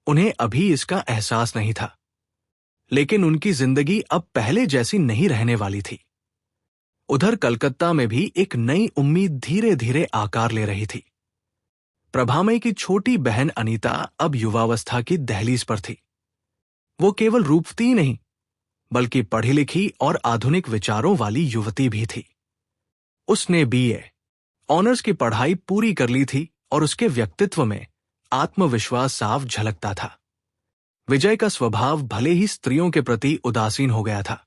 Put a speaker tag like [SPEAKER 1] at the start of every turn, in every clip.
[SPEAKER 1] उन्हें अभी इसका एहसास नहीं था, लेकिन उनकी जिंदगी अब पहले जैसी नहीं रहने वाली थी। उधर कलकत्ता में भी एक नई उम्मीद धीरे धीरे आकार ले रही थी। प्रभामय की छोटी बहन अनीता अब युवावस्था की दहलीज पर थी। वो केवल रूपवती नहीं, बल्कि पढ़ी लिखी और आधुनिक विचारों वाली युवती भी थी। उसने बीए ऑनर्स की पढ़ाई पूरी कर ली थी और उसके व्यक्तित्व में आत्मविश्वास साफ झलकता था। विजय का स्वभाव भले ही स्त्रियों के प्रति उदासीन हो गया था,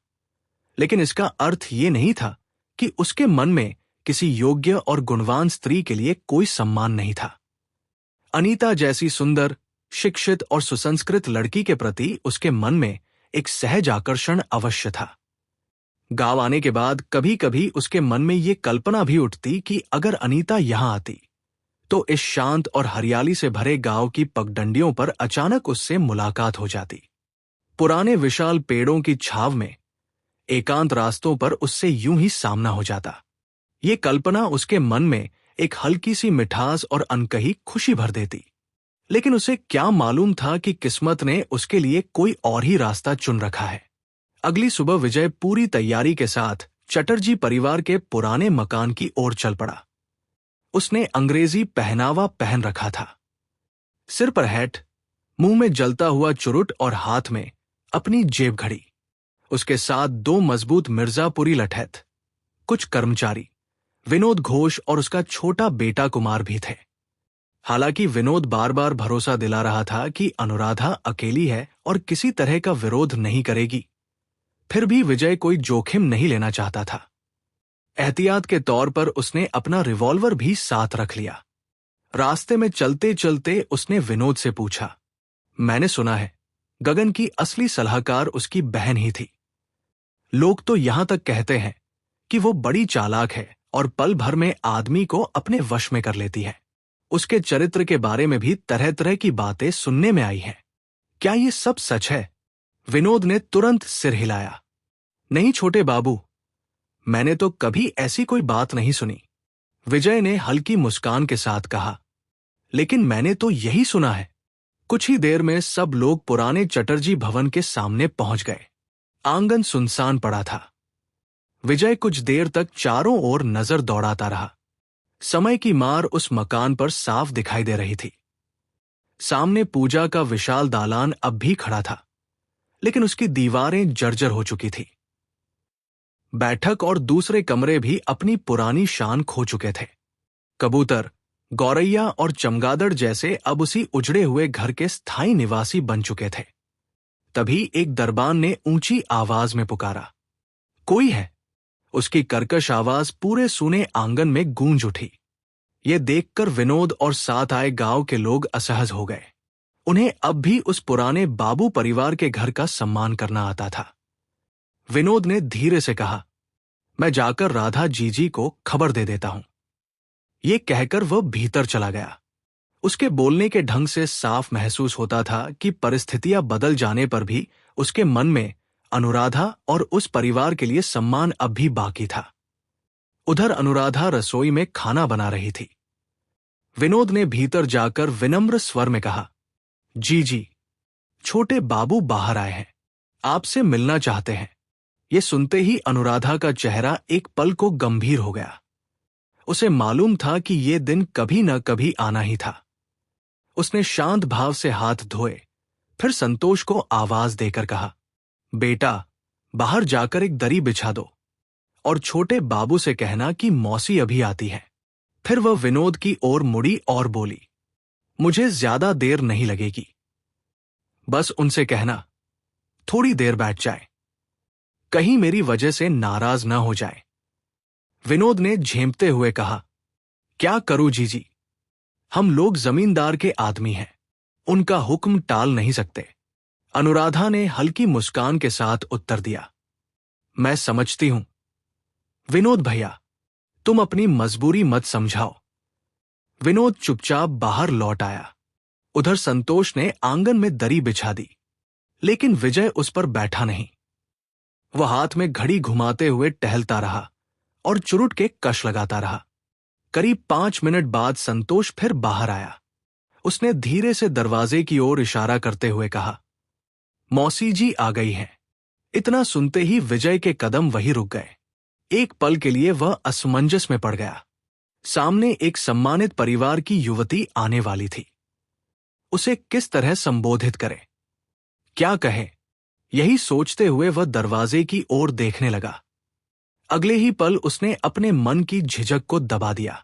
[SPEAKER 1] लेकिन इसका अर्थ ये नहीं था कि उसके मन में किसी योग्य और गुणवान स्त्री के लिए कोई सम्मान नहीं था। अनीता जैसी सुंदर, शिक्षित और सुसंस्कृत लड़की के प्रति उसके मन में एक सहज आकर्षण अवश्य था। गांव आने के बाद कभी कभी उसके मन में ये कल्पना भी उठती कि अगर अनीता यहां आती तो इस शांत और हरियाली से भरे गांव की पगडंडियों पर अचानक उससे मुलाकात हो जाती। पुराने विशाल पेड़ों की छाव में एकांत रास्तों पर उससे यूं ही सामना हो जाता। ये कल्पना उसके मन में एक हल्की सी मिठास और अनकही खुशी भर देती। लेकिन उसे क्या मालूम था कि किस्मत ने उसके लिए कोई और ही रास्ता चुन रखा है। अगली सुबह विजय पूरी तैयारी के साथ चटर्जी परिवार के पुराने मकान की ओर चल पड़ा। उसने अंग्रेजी पहनावा पहन रखा था, सिर पर हैट, मुंह में जलता हुआ चुरुट और हाथ में अपनी जेब घड़ी। उसके साथ 2 मजबूत मिर्जापुरी लठैत, कुछ कर्मचारी, विनोद घोष और उसका छोटा बेटा कुमार भी थे। हालांकि विनोद बार बार भरोसा दिला रहा था कि अनुराधा अकेली है और किसी तरह का विरोध नहीं करेगी, फिर भी विजय कोई जोखिम नहीं लेना चाहता था। एहतियात के तौर पर उसने अपना रिवॉल्वर भी साथ रख लिया। रास्ते में चलते चलते उसने विनोद से पूछा, मैंने सुना है गगन की असली सलाहकार उसकी बहन ही थी। लोग तो यहां तक कहते हैं कि वो बड़ी चालाक है और पल भर में आदमी को अपने वश में कर लेती है। उसके चरित्र के बारे में भी तरह तरह की बातें सुनने में आई हैं। क्या ये सब सच है? विनोद ने तुरंत सिर हिलाया। नहीं छोटे बाबू, मैंने तो कभी ऐसी कोई बात नहीं सुनी, विजय ने हल्की मुस्कान के साथ कहा। लेकिन मैंने तो यही सुना है। कुछ ही देर में सब लोग पुराने चटर्जी भवन के सामने पहुंच गए। आंगन सुनसान पड़ा था। विजय कुछ देर तक चारों ओर नजर दौड़ाता रहा। समय की मार उस मकान पर साफ दिखाई दे रही थी। सामने पूजा का विशाल दालान अब भी खड़ा था, लेकिन उसकी दीवारें जर्जर हो चुकी थी। बैठक और दूसरे कमरे भी अपनी पुरानी शान खो चुके थे। कबूतर, गौरैया और चमगादड़ जैसे अब उसी उजड़े हुए घर के स्थायी निवासी बन चुके थे। तभी एक दरबान ने ऊंची आवाज में पुकारा, कोई है? उसकी कर्कश आवाज पूरे सूने आंगन में गूंज उठी। ये देखकर विनोद और साथ आए गांव के लोग असहज हो गए। उन्हें अब भी उस पुराने बाबू परिवार के घर का सम्मान करना आता था। विनोद ने धीरे से कहा, मैं जाकर राधा जीजी को खबर दे देता हूं। ये कहकर वह भीतर चला गया। उसके बोलने के ढंग से साफ महसूस होता था कि परिस्थितियां बदल जाने पर भी उसके मन में अनुराधा और उस परिवार के लिए सम्मान अब भी बाकी था। उधर अनुराधा रसोई में खाना बना रही थी। विनोद ने भीतर जाकर विनम्र स्वर में कहा, जी, छोटे बाबू बाहर आए हैं, आपसे मिलना चाहते हैं। ये सुनते ही अनुराधा का चेहरा एक पल को गंभीर हो गया। उसे मालूम था कि ये दिन कभी न कभी आना ही था। उसने शांत भाव से हाथ धोए, फिर संतोष को आवाज देकर कहा, बेटा, बाहर जाकर एक दरी बिछा दो और छोटे बाबू से कहना कि मौसी अभी आती है। फिर वह विनोद की ओर मुड़ी और बोली, मुझे ज्यादा देर नहीं लगेगी, बस उनसे कहना थोड़ी देर बैठ जाए, कहीं मेरी वजह से नाराज न हो जाए। विनोद ने झेंपते हुए कहा, क्या करूं जीजी, हम लोग जमींदार के आदमी हैं, उनका हुक्म टाल नहीं सकते। अनुराधा ने हल्की मुस्कान के साथ उत्तर दिया, मैं समझती हूं। विनोद भैया, तुम अपनी मजबूरी मत समझाओ। विनोद चुपचाप बाहर लौट आया। उधर संतोष ने आंगन में दरी बिछा दी, लेकिन विजय उस पर बैठा नहीं। वह हाथ में घड़ी घुमाते हुए टहलता रहा और चुरुट के कश लगाता रहा। करीब 5 मिनट बाद संतोष फिर बाहर आया। उसने धीरे से दरवाजे की ओर इशारा करते हुए कहा, मौसी जी आ गई हैं। इतना सुनते ही विजय के कदम वहीं रुक गए। एक पल के लिए वह असमंजस में पड़ गया। सामने एक सम्मानित परिवार की युवती आने वाली थी। उसे किस तरह संबोधित करे, क्या कहे, यही सोचते हुए वह दरवाजे की ओर देखने लगा। अगले ही पल उसने अपने मन की झिझक को दबा दिया।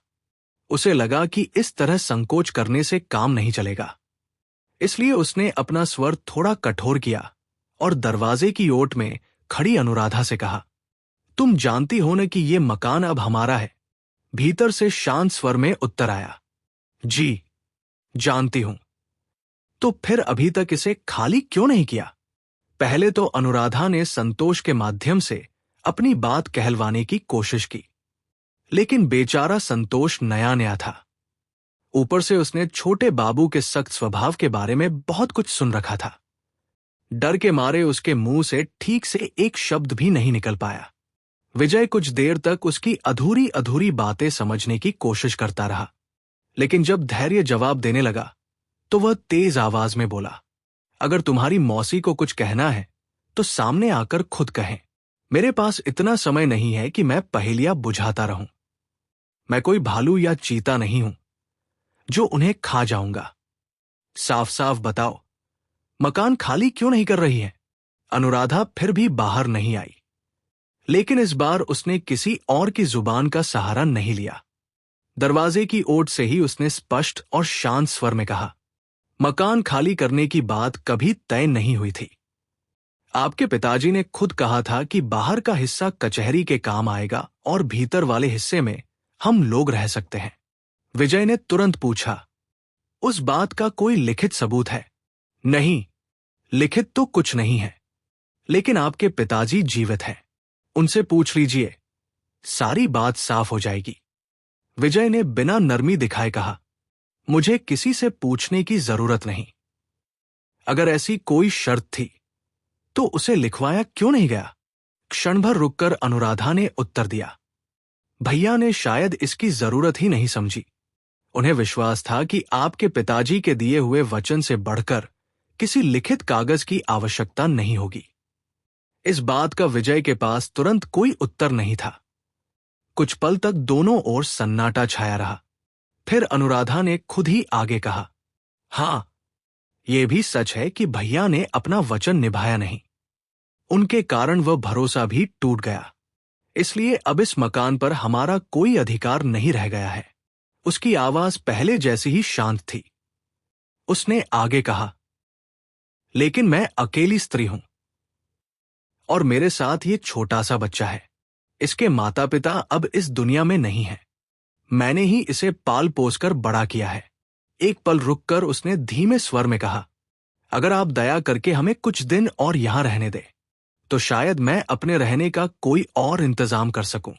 [SPEAKER 1] उसे लगा कि इस तरह संकोच करने से काम नहीं चलेगा। इसलिए उसने अपना स्वर थोड़ा कठोर किया और दरवाजे की ओट में खड़ी अनुराधा से कहा, तुम जानती हो न कि ये मकान अब हमारा है। भीतर से शांत स्वर में उत्तर आया, जी जानती हूं। तो फिर अभी तक इसे खाली क्यों नहीं किया? पहले तो अनुराधा ने संतोष के माध्यम से अपनी बात कहलवाने की कोशिश की, लेकिन बेचारा संतोष नया नया था। ऊपर से उसने छोटे बाबू के सख्त स्वभाव के बारे में बहुत कुछ सुन रखा था। डर के मारे उसके मुंह से ठीक से एक शब्द भी नहीं निकल पाया। विजय कुछ देर तक उसकी अधूरी अधूरी बातें समझने की कोशिश करता रहा, लेकिन जब धैर्य जवाब देने लगा तो वह तेज आवाज में बोला, अगर तुम्हारी मौसी को कुछ कहना है तो सामने आकर खुद कहें। मेरे पास इतना समय नहीं है कि मैं पहेलियां बुझाता रहूं। मैं कोई भालू या चीता नहीं हूं जो उन्हें खा जाऊंगा। साफ साफ बताओ, मकान खाली क्यों नहीं कर रही है? अनुराधा फिर भी बाहर नहीं आई, लेकिन इस बार उसने किसी और की जुबान का सहारा नहीं लिया। दरवाजे की ओट से ही उसने स्पष्ट और शांत स्वर में कहा, मकान खाली करने की बात कभी तय नहीं हुई थी। आपके पिताजी ने खुद कहा था कि बाहर का हिस्सा कचहरी के काम आएगा और भीतर वाले हिस्से में हम लोग रह सकते हैं। विजय ने तुरंत पूछा, उस बात का कोई लिखित सबूत है? नहीं, लिखित तो कुछ नहीं है, लेकिन आपके पिताजी जीवित हैं, उनसे पूछ लीजिए, सारी बात साफ हो जाएगी। विजय ने बिना नरमी दिखाए कहा, मुझे किसी से पूछने की जरूरत नहीं। अगर ऐसी कोई शर्त थी तो उसे लिखवाया क्यों नहीं गया? क्षण भर रुककर अनुराधा ने उत्तर दिया, भैया ने शायद इसकी जरूरत ही नहीं समझी। उन्हें विश्वास था कि आपके पिताजी के दिए हुए वचन से बढ़कर किसी लिखित कागज की आवश्यकता नहीं होगी। इस बात का विजय के पास तुरंत कोई उत्तर नहीं था। कुछ पल तक दोनों ओर सन्नाटा छाया रहा। फिर अनुराधा ने खुद ही आगे कहा, हां, यह भी सच है कि भैया ने अपना वचन निभाया नहीं। उनके कारण वह भरोसा भी टूट गया। इसलिए अब इस मकान पर हमारा कोई अधिकार नहीं रह गया है। उसकी आवाज पहले जैसी ही शांत थी। उसने आगे कहा, लेकिन मैं अकेली स्त्री हूं और मेरे साथ ये छोटा सा बच्चा है। इसके माता पिता अब इस दुनिया में नहीं हैं। मैंने ही इसे पाल पोस कर बड़ा किया है। एक पल रुककर उसने धीमे स्वर में कहा, अगर आप दया करके हमें कुछ दिन और यहां रहने दें तो शायद मैं अपने रहने का कोई और इंतजाम कर सकूं।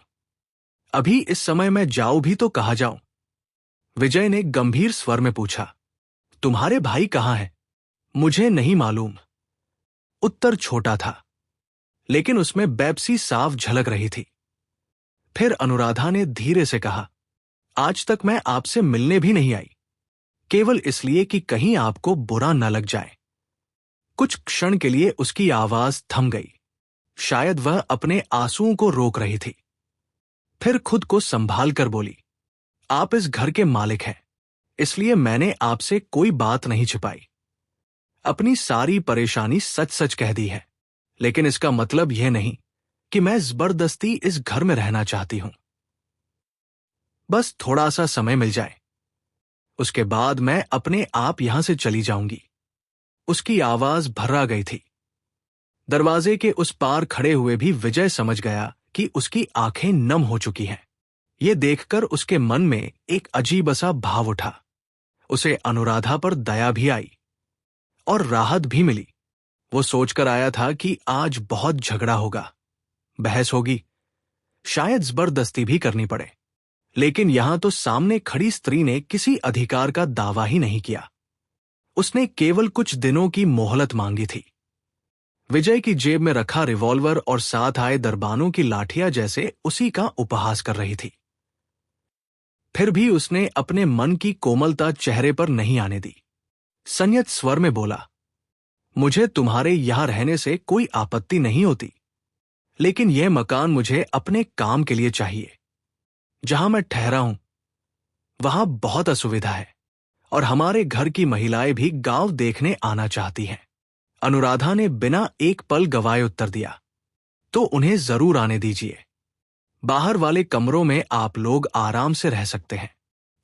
[SPEAKER 1] अभी इस समय मैं जाऊं भी तो कहां जाऊं? विजय ने गंभीर स्वर में पूछा, तुम्हारे भाई कहां हैं? मुझे नहीं मालूम। उत्तर छोटा था, लेकिन उसमें बेबसी साफ झलक रही थी। फिर अनुराधा ने धीरे से कहा, आज तक मैं आपसे मिलने भी नहीं आई, केवल इसलिए कि कहीं आपको बुरा न लग जाए। कुछ क्षण के लिए उसकी आवाज थम गई। शायद वह अपने आंसुओं को रोक रही थी। फिर खुद को संभाल कर बोली, आप इस घर के मालिक हैं, इसलिए मैंने आपसे कोई बात नहीं छिपाई। अपनी सारी परेशानी सच सच कह दी है, लेकिन इसका मतलब यह नहीं कि मैं जबरदस्ती इस घर में रहना चाहती हूं। बस थोड़ा सा समय मिल जाए, उसके बाद मैं अपने आप यहां से चली जाऊंगी। उसकी आवाज भर्रा गई थी। दरवाजे के उस पार खड़े हुए भी विजय समझ गया कि उसकी आंखें नम हो चुकी हैं। ये देखकर उसके मन में एक अजीब सा भाव उठा। उसे अनुराधा पर दया भी आई और राहत भी मिली। वो सोचकर आया था कि आज बहुत झगड़ा होगा, बहस होगी, शायद जबरदस्ती भी करनी पड़े, लेकिन यहां तो सामने खड़ी स्त्री ने किसी अधिकार का दावा ही नहीं किया। उसने केवल कुछ दिनों की मोहलत मांगी थी। विजय की जेब में रखा रिवॉल्वर और साथ आए दरबानों की लाठियां जैसे उसी का उपहास कर रही थी। फिर भी उसने अपने मन की कोमलता चेहरे पर नहीं आने दी। संयत स्वर में बोला, मुझे तुम्हारे यहां रहने से कोई आपत्ति नहीं होती, लेकिन यह मकान मुझे अपने काम के लिए चाहिए। जहां मैं ठहरा हूं वहां बहुत असुविधा है और हमारे घर की महिलाएं भी गांव देखने आना चाहती हैं। अनुराधा ने बिना एक पल गवाए उत्तर दिया, तो उन्हें जरूर आने दीजिए। बाहर वाले कमरों में आप लोग आराम से रह सकते हैं।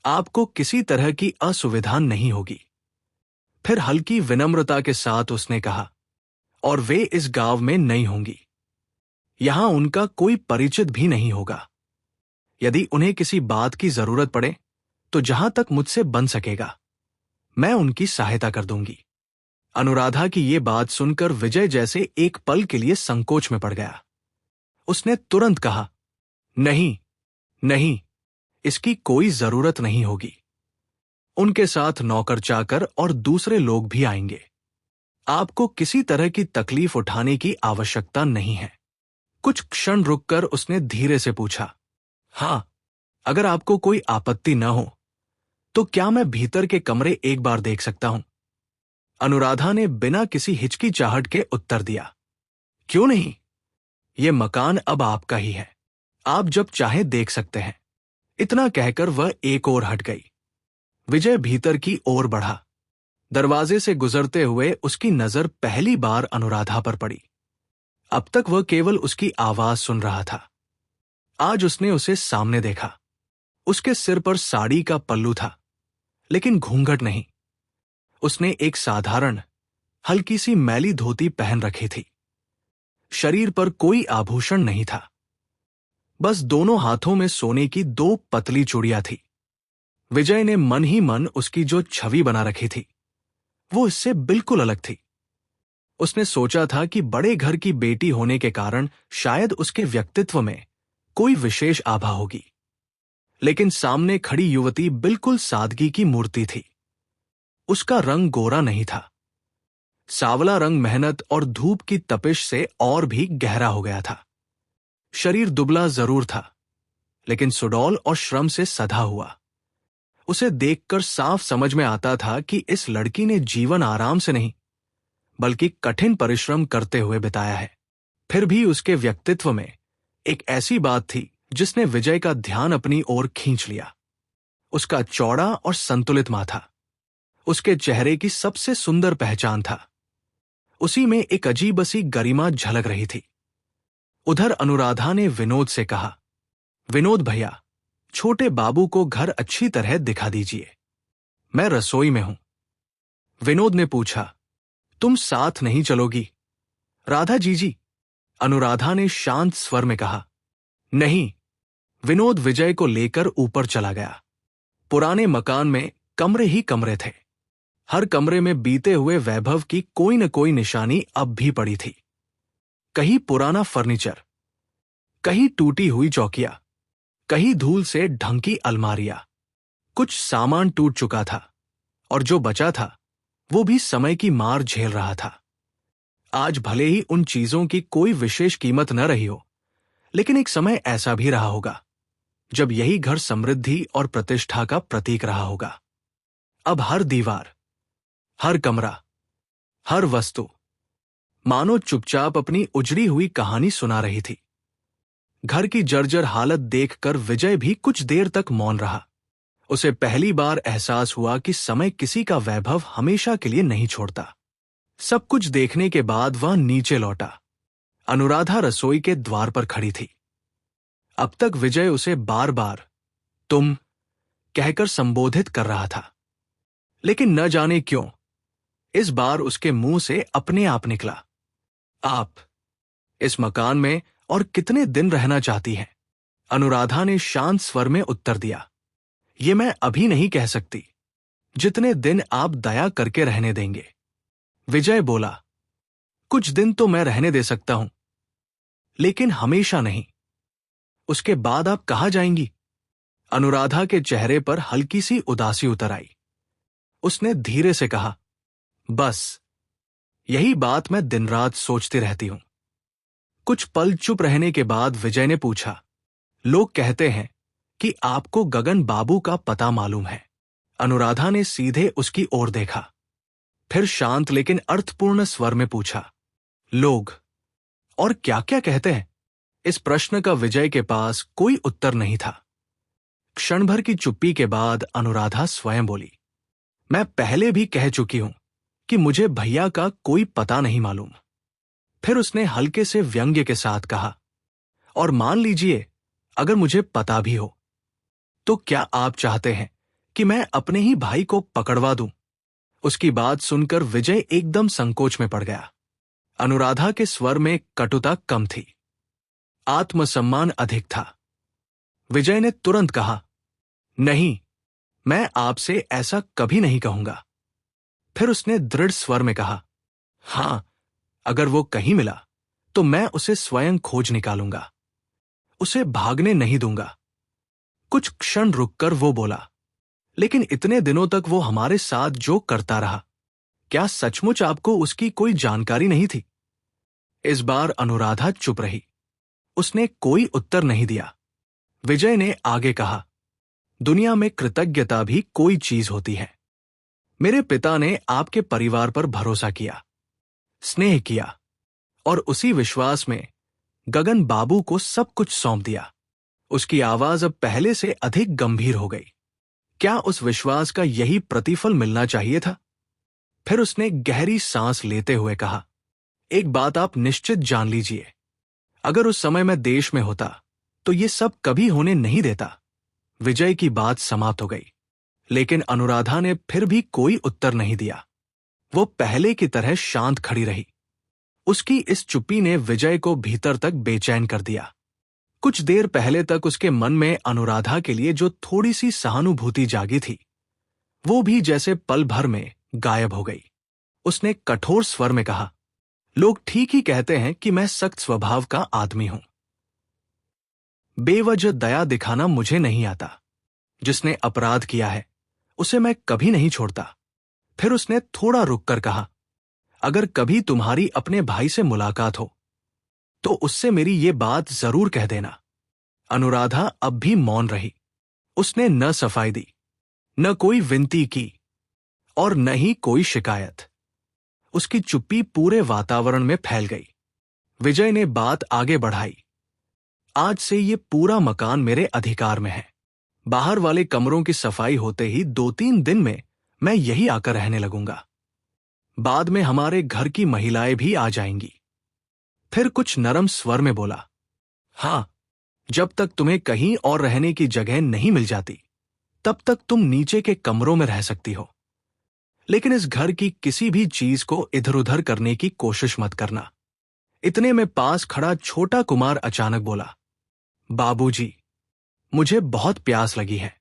[SPEAKER 1] आपको किसी तरह की असुविधा नहीं होगी। फिर हल्की विनम्रता के साथ उसने कहा, और वे इस गांव में नई होंगी। यहां उनका कोई परिचित भी नहीं होगा। यदि उन्हें किसी बात की जरूरत पड़े तो जहां तक मुझसे बन सकेगा मैं उनकी सहायता कर दूंगी। अनुराधा की ये बात सुनकर विजय जैसे एक पल के लिए संकोच में पड़ गया। उसने तुरंत कहा, नहीं नहीं, इसकी कोई जरूरत नहीं होगी। उनके साथ नौकर चाकर और दूसरे लोग भी आएंगे। आपको किसी तरह की तकलीफ उठाने की आवश्यकता नहीं है। कुछ क्षण रुककर उसने धीरे से पूछा, हां, अगर आपको कोई आपत्ति न हो तो क्या मैं भीतर के कमरे एक बार देख सकता हूं? अनुराधा ने बिना किसी हिचकिचाहट के उत्तर दिया, क्यों नहीं? यह मकान अब आपका ही है। आप जब चाहे देख सकते हैं। इतना कहकर वह एक ओर हट गई। विजय भीतर की ओर बढ़ा। दरवाजे से गुजरते हुए उसकी नजर पहली बार अनुराधा पर पड़ी। अब तक वह केवल उसकी आवाज सुन रहा था। आज उसने उसे सामने देखा। उसके सिर पर साड़ी का पल्लू था, लेकिन घूंघट नहीं। उसने एक साधारण हल्की सी मैली धोती पहन रखी थी। शरीर पर कोई आभूषण नहीं था। बस दोनों हाथों में सोने की 2 पतली चूड़ियां थी। विजय ने मन ही मन उसकी जो छवि बना रखी थी वो इससे बिल्कुल अलग थी। उसने सोचा था कि बड़े घर की बेटी होने के कारण शायद उसके व्यक्तित्व में कोई विशेष आभा होगी, लेकिन सामने खड़ी युवती बिल्कुल सादगी की मूर्ति थी। उसका रंग गोरा नहीं था। सावला रंग मेहनत और धूप की तपिश से और भी गहरा हो गया था। शरीर दुबला जरूर था, लेकिन सुडौल और श्रम से सधा हुआ। उसे देखकर साफ समझ में आता था कि इस लड़की ने जीवन आराम से नहीं बल्कि कठिन परिश्रम करते हुए बिताया है। फिर भी उसके व्यक्तित्व में एक ऐसी बात थी जिसने विजय का ध्यान अपनी ओर खींच लिया। उसका चौड़ा और संतुलित माथा उसके चेहरे की सबसे सुंदर पहचान था। उसी में एक अजीब सी गरिमा झलक रही थी। उधर अनुराधा ने विनोद से कहा, विनोद भैया, छोटे बाबू को घर अच्छी तरह दिखा दीजिए। मैं रसोई में हूं। विनोद ने पूछा, तुम साथ नहीं चलोगी? राधा जीजी, अनुराधा ने शांत स्वर में कहा। नहीं। विनोद विजय को लेकर ऊपर चला गया। पुराने मकान में कमरे ही कमरे थे। हर कमरे में बीते हुए वैभव की कोई न कोई निशानी अब भी पड़ी थी। कहीं पुराना फर्नीचर, कहीं टूटी हुई चौकियां, कहीं धूल से ढंकी अलमारियां। कुछ सामान टूट चुका था और जो बचा था वो भी समय की मार झेल रहा था। आज भले ही उन चीजों की कोई विशेष कीमत न रही हो, लेकिन एक समय ऐसा भी रहा होगा जब यही घर समृद्धि और प्रतिष्ठा का प्रतीक रहा होगा। अब हर दीवार, हर कमरा, हर वस्तु मानो चुपचाप अपनी उजड़ी हुई कहानी सुना रही थी। घर की जर्जर हालत देखकर विजय भी कुछ देर तक मौन रहा। उसे पहली बार एहसास हुआ कि समय किसी का वैभव हमेशा के लिए नहीं छोड़ता। सब कुछ देखने के बाद वह नीचे लौटा। अनुराधा रसोई के द्वार पर खड़ी थी। अब तक विजय उसे बार बार तुम कहकर संबोधित कर रहा था, लेकिन न जाने क्यों इस बार उसके मुंह से अपने आप निकला, आप इस मकान में और कितने दिन रहना चाहती हैं? अनुराधा ने शांत स्वर में उत्तर दिया, ये मैं अभी नहीं कह सकती। जितने दिन आप दया करके रहने देंगे। विजय बोला, कुछ दिन तो मैं रहने दे सकता हूं, लेकिन हमेशा नहीं। उसके बाद आप कहाँ जाएंगी? अनुराधा के चेहरे पर हल्की सी उदासी उतर आई। उसने धीरे से कहा, बस यही बात मैं दिन रात सोचती रहती हूं। कुछ पल चुप रहने के बाद विजय ने पूछा, लोग कहते हैं कि आपको गगन बाबू का पता मालूम है। अनुराधा ने सीधे उसकी ओर देखा, फिर शांत लेकिन अर्थपूर्ण स्वर में पूछा, लोग और क्या क्या कहते हैं? इस प्रश्न का विजय के पास कोई उत्तर नहीं था। क्षण भर की चुप्पी के बाद अनुराधा स्वयं बोली, मैं पहले भी कह चुकी हूं कि मुझे भैया का कोई पता नहीं मालूम। फिर उसने हल्के से व्यंग्य के साथ कहा, और मान लीजिए अगर मुझे पता भी हो, तो क्या आप चाहते हैं कि मैं अपने ही भाई को पकड़वा दूं? उसकी बात सुनकर विजय एकदम संकोच में पड़ गया। अनुराधा के स्वर में कटुता कम थी, आत्मसम्मान अधिक था। विजय ने तुरंत कहा, नहीं, मैं आपसे ऐसा कभी नहीं कहूंगा। फिर उसने दृढ़ स्वर में कहा, हां, अगर वो कहीं मिला तो मैं उसे स्वयं खोज निकालूंगा, उसे भागने नहीं दूंगा। कुछ क्षण रुककर वो बोला, लेकिन इतने दिनों तक वो हमारे साथ जो करता रहा, क्या सचमुच आपको उसकी कोई जानकारी नहीं थी? इस बार अनुराधा चुप रही, उसने कोई उत्तर नहीं दिया। विजय ने आगे कहा, दुनिया में कृतज्ञता भी कोई चीज होती है। मेरे पिता ने आपके परिवार पर भरोसा किया, स्नेह किया, और उसी विश्वास में गगन बाबू को सब कुछ सौंप दिया। उसकी आवाज अब पहले से अधिक गंभीर हो गई। क्या उस विश्वास का यही प्रतिफल मिलना चाहिए था? फिर उसने गहरी सांस लेते हुए कहा, एक बात आप निश्चित जान लीजिए, अगर उस समय मैं देश में होता तो ये सब कभी होने नहीं देता। विजय की बात समाप्त हो गई, लेकिन अनुराधा ने फिर भी कोई उत्तर नहीं दिया। वो पहले की तरह शांत खड़ी रही। उसकी इस चुप्पी ने विजय को भीतर तक बेचैन कर दिया। कुछ देर पहले तक उसके मन में अनुराधा के लिए जो थोड़ी सी सहानुभूति जागी थी, वो भी जैसे पल भर में गायब हो गई। उसने कठोर स्वर में कहा, लोग ठीक ही कहते हैं कि मैं सख्त स्वभाव का आदमी हूं। बेवजह दया दिखाना मुझे नहीं आता। जिसने अपराध किया है उसे मैं कभी नहीं छोड़ता। फिर उसने थोड़ा रुककर कहा, अगर कभी तुम्हारी अपने भाई से मुलाकात हो तो उससे मेरी ये बात जरूर कह देना। अनुराधा अब भी मौन रही। उसने न सफाई दी, न कोई विनती की, और न ही कोई शिकायत। उसकी चुप्पी पूरे वातावरण में फैल गई। विजय ने बात आगे बढ़ाई, आज से ये पूरा मकान मेरे अधिकार में है। बाहर वाले कमरों की सफाई होते ही 2-3 दिन में मैं यही आकर रहने लगूंगा। बाद में हमारे घर की महिलाएं भी आ जाएंगी। फिर कुछ नरम स्वर में बोला, हां, जब तक तुम्हें कहीं और रहने की जगह नहीं मिल जाती तब तक तुम नीचे के कमरों में रह सकती हो, लेकिन इस घर की किसी भी चीज को इधर उधर करने की कोशिश मत करना। इतने में पास खड़ा छोटा कुमार अचानक बोला, बाबूजी, मुझे बहुत प्यास लगी है,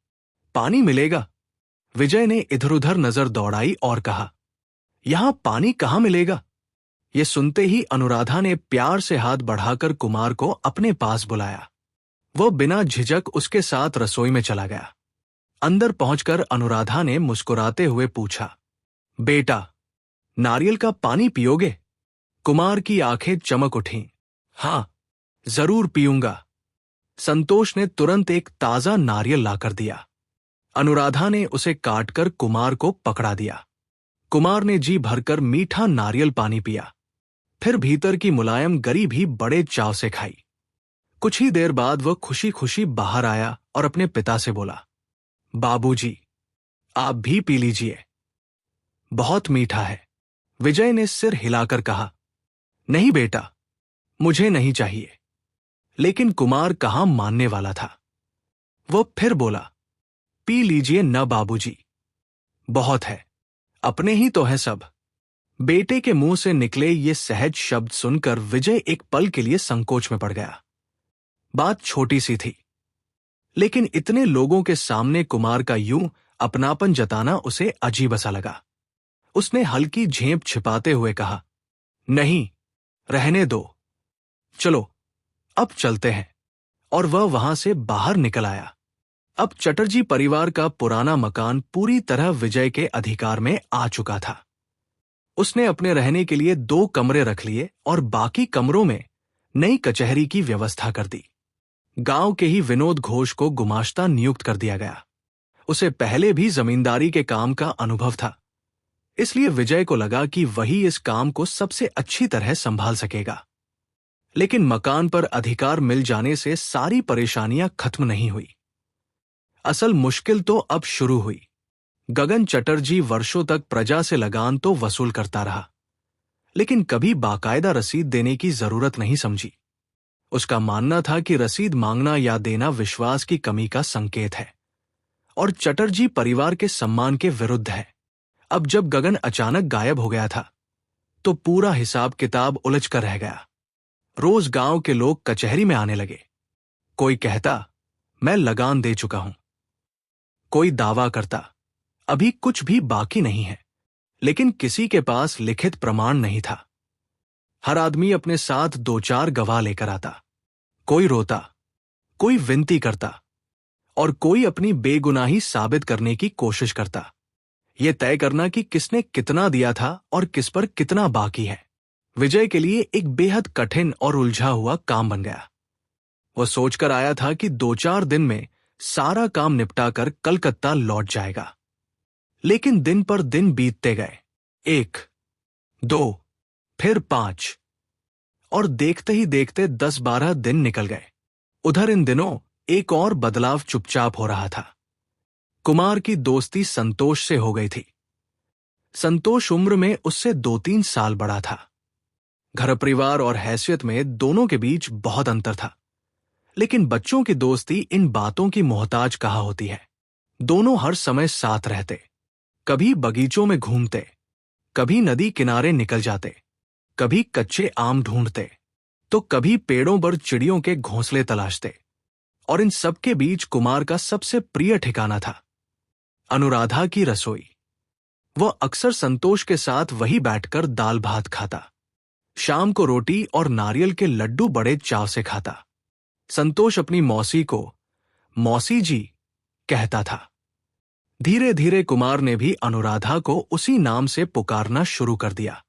[SPEAKER 1] पानी मिलेगा? विजय ने इधर उधर नजर दौड़ाई और कहा, यहां पानी कहां मिलेगा? ये सुनते ही अनुराधा ने प्यार से हाथ बढ़ाकर कुमार को अपने पास बुलाया। वह बिना झिझक उसके साथ रसोई में चला गया। अंदर पहुंचकर अनुराधा ने मुस्कुराते हुए पूछा, बेटा, नारियल का पानी पियोगे? कुमार की आंखें चमक उठीं। हां, जरूर पीऊंगा। संतोष ने तुरंत एक ताजा नारियल लाकर दिया। अनुराधा ने उसे काटकर कुमार को पकड़ा दिया। कुमार ने जी भरकर मीठा नारियल पानी पिया। फिर भीतर की मुलायम गरी भी बड़े चाव से खाई। कुछ ही देर बाद वह खुशी खुशी बाहर आया और अपने पिता से बोला, बाबूजी, आप भी पी लीजिए, बहुत मीठा है। विजय ने सिर हिलाकर कहा, नहीं बेटा, मुझे नहीं चाहिए। लेकिन कुमार कहाँ मानने वाला था। वह फिर बोला, पी लीजिए न बाबूजी, बहुत है, अपने ही तो है सब। बेटे के मुंह से निकले ये सहज शब्द सुनकर विजय एक पल के लिए संकोच में पड़ गया। बात छोटी सी थी, लेकिन इतने लोगों के सामने कुमार का यूं अपनापन जताना उसे अजीब सा लगा। उसने हल्की झेंप छिपाते हुए कहा, नहीं, रहने दो, चलो अब चलते हैं। और वह वहां से बाहर निकल आया। अब चटर्जी परिवार का पुराना मकान पूरी तरह विजय के अधिकार में आ चुका था। उसने अपने रहने के लिए 2 कमरे रख लिए और बाकी कमरों में नई कचहरी की व्यवस्था कर दी। गांव के ही विनोद घोष को गुमाश्ता नियुक्त कर दिया गया। उसे पहले भी जमींदारी के काम का अनुभव था, इसलिए विजय को लगा कि वही इस काम को सबसे अच्छी तरह संभाल सकेगा। लेकिन मकान पर अधिकार मिल जाने से सारी परेशानियां खत्म नहीं हुई। असल मुश्किल तो अब शुरू हुई। गगन चटर्जी वर्षों तक प्रजा से लगान तो वसूल करता रहा, लेकिन कभी बाकायदा रसीद देने की जरूरत नहीं समझी। उसका मानना था कि रसीद मांगना या देना विश्वास की कमी का संकेत है और चटर्जी परिवार के सम्मान के विरुद्ध है। अब जब गगन अचानक गायब हो गया था, तो पूरा हिसाब किताब उलझ कर रह गया। रोज गांव के लोग कचहरी में आने लगे। कोई कहता, मैं लगान दे चुका हूं। कोई दावा करता, अभी कुछ भी बाकी नहीं है। लेकिन किसी के पास लिखित प्रमाण नहीं था। हर आदमी अपने साथ 2-4 गवाह लेकर आता। कोई रोता, कोई विनती करता और कोई अपनी बेगुनाही साबित करने की कोशिश करता। यह तय करना कि किसने कितना दिया था और किस पर कितना बाकी है, विजय के लिए एक बेहद कठिन और उलझा हुआ काम बन गया। वह सोचकर आया था कि 2-4 दिन में सारा काम निपटाकर कलकत्ता लौट जाएगा। लेकिन दिन पर दिन बीतते गए। 1, 2, फिर 5 और देखते ही देखते 10-12 दिन निकल गए। उधर इन दिनों एक और बदलाव चुपचाप हो रहा था। कुमार की दोस्ती संतोष से हो गई थी। संतोष उम्र में उससे 2-3 साल बड़ा था। घर परिवार और हैसियत में दोनों के बीच बहुत अंतर था। लेकिन बच्चों की दोस्ती इन बातों की मोहताज कहाँ होती है। दोनों हर समय साथ रहते, कभी बगीचों में घूमते, कभी नदी किनारे निकल जाते, कभी कच्चे आम ढूंढते, तो कभी पेड़ों पर चिड़ियों के घोंसले तलाशते। और इन सबके बीच कुमार का सबसे प्रिय ठिकाना था अनुराधा की रसोई। वह अक्सर संतोष के साथ वही बैठकर दाल भात खाता। शाम को रोटी और नारियल के लड्डू बड़े चाव से खाता। संतोष अपनी मौसी को मौसी जी कहता था। धीरे धीरे कुमार ने भी अनुराधा को उसी नाम से पुकारना शुरू कर दिया।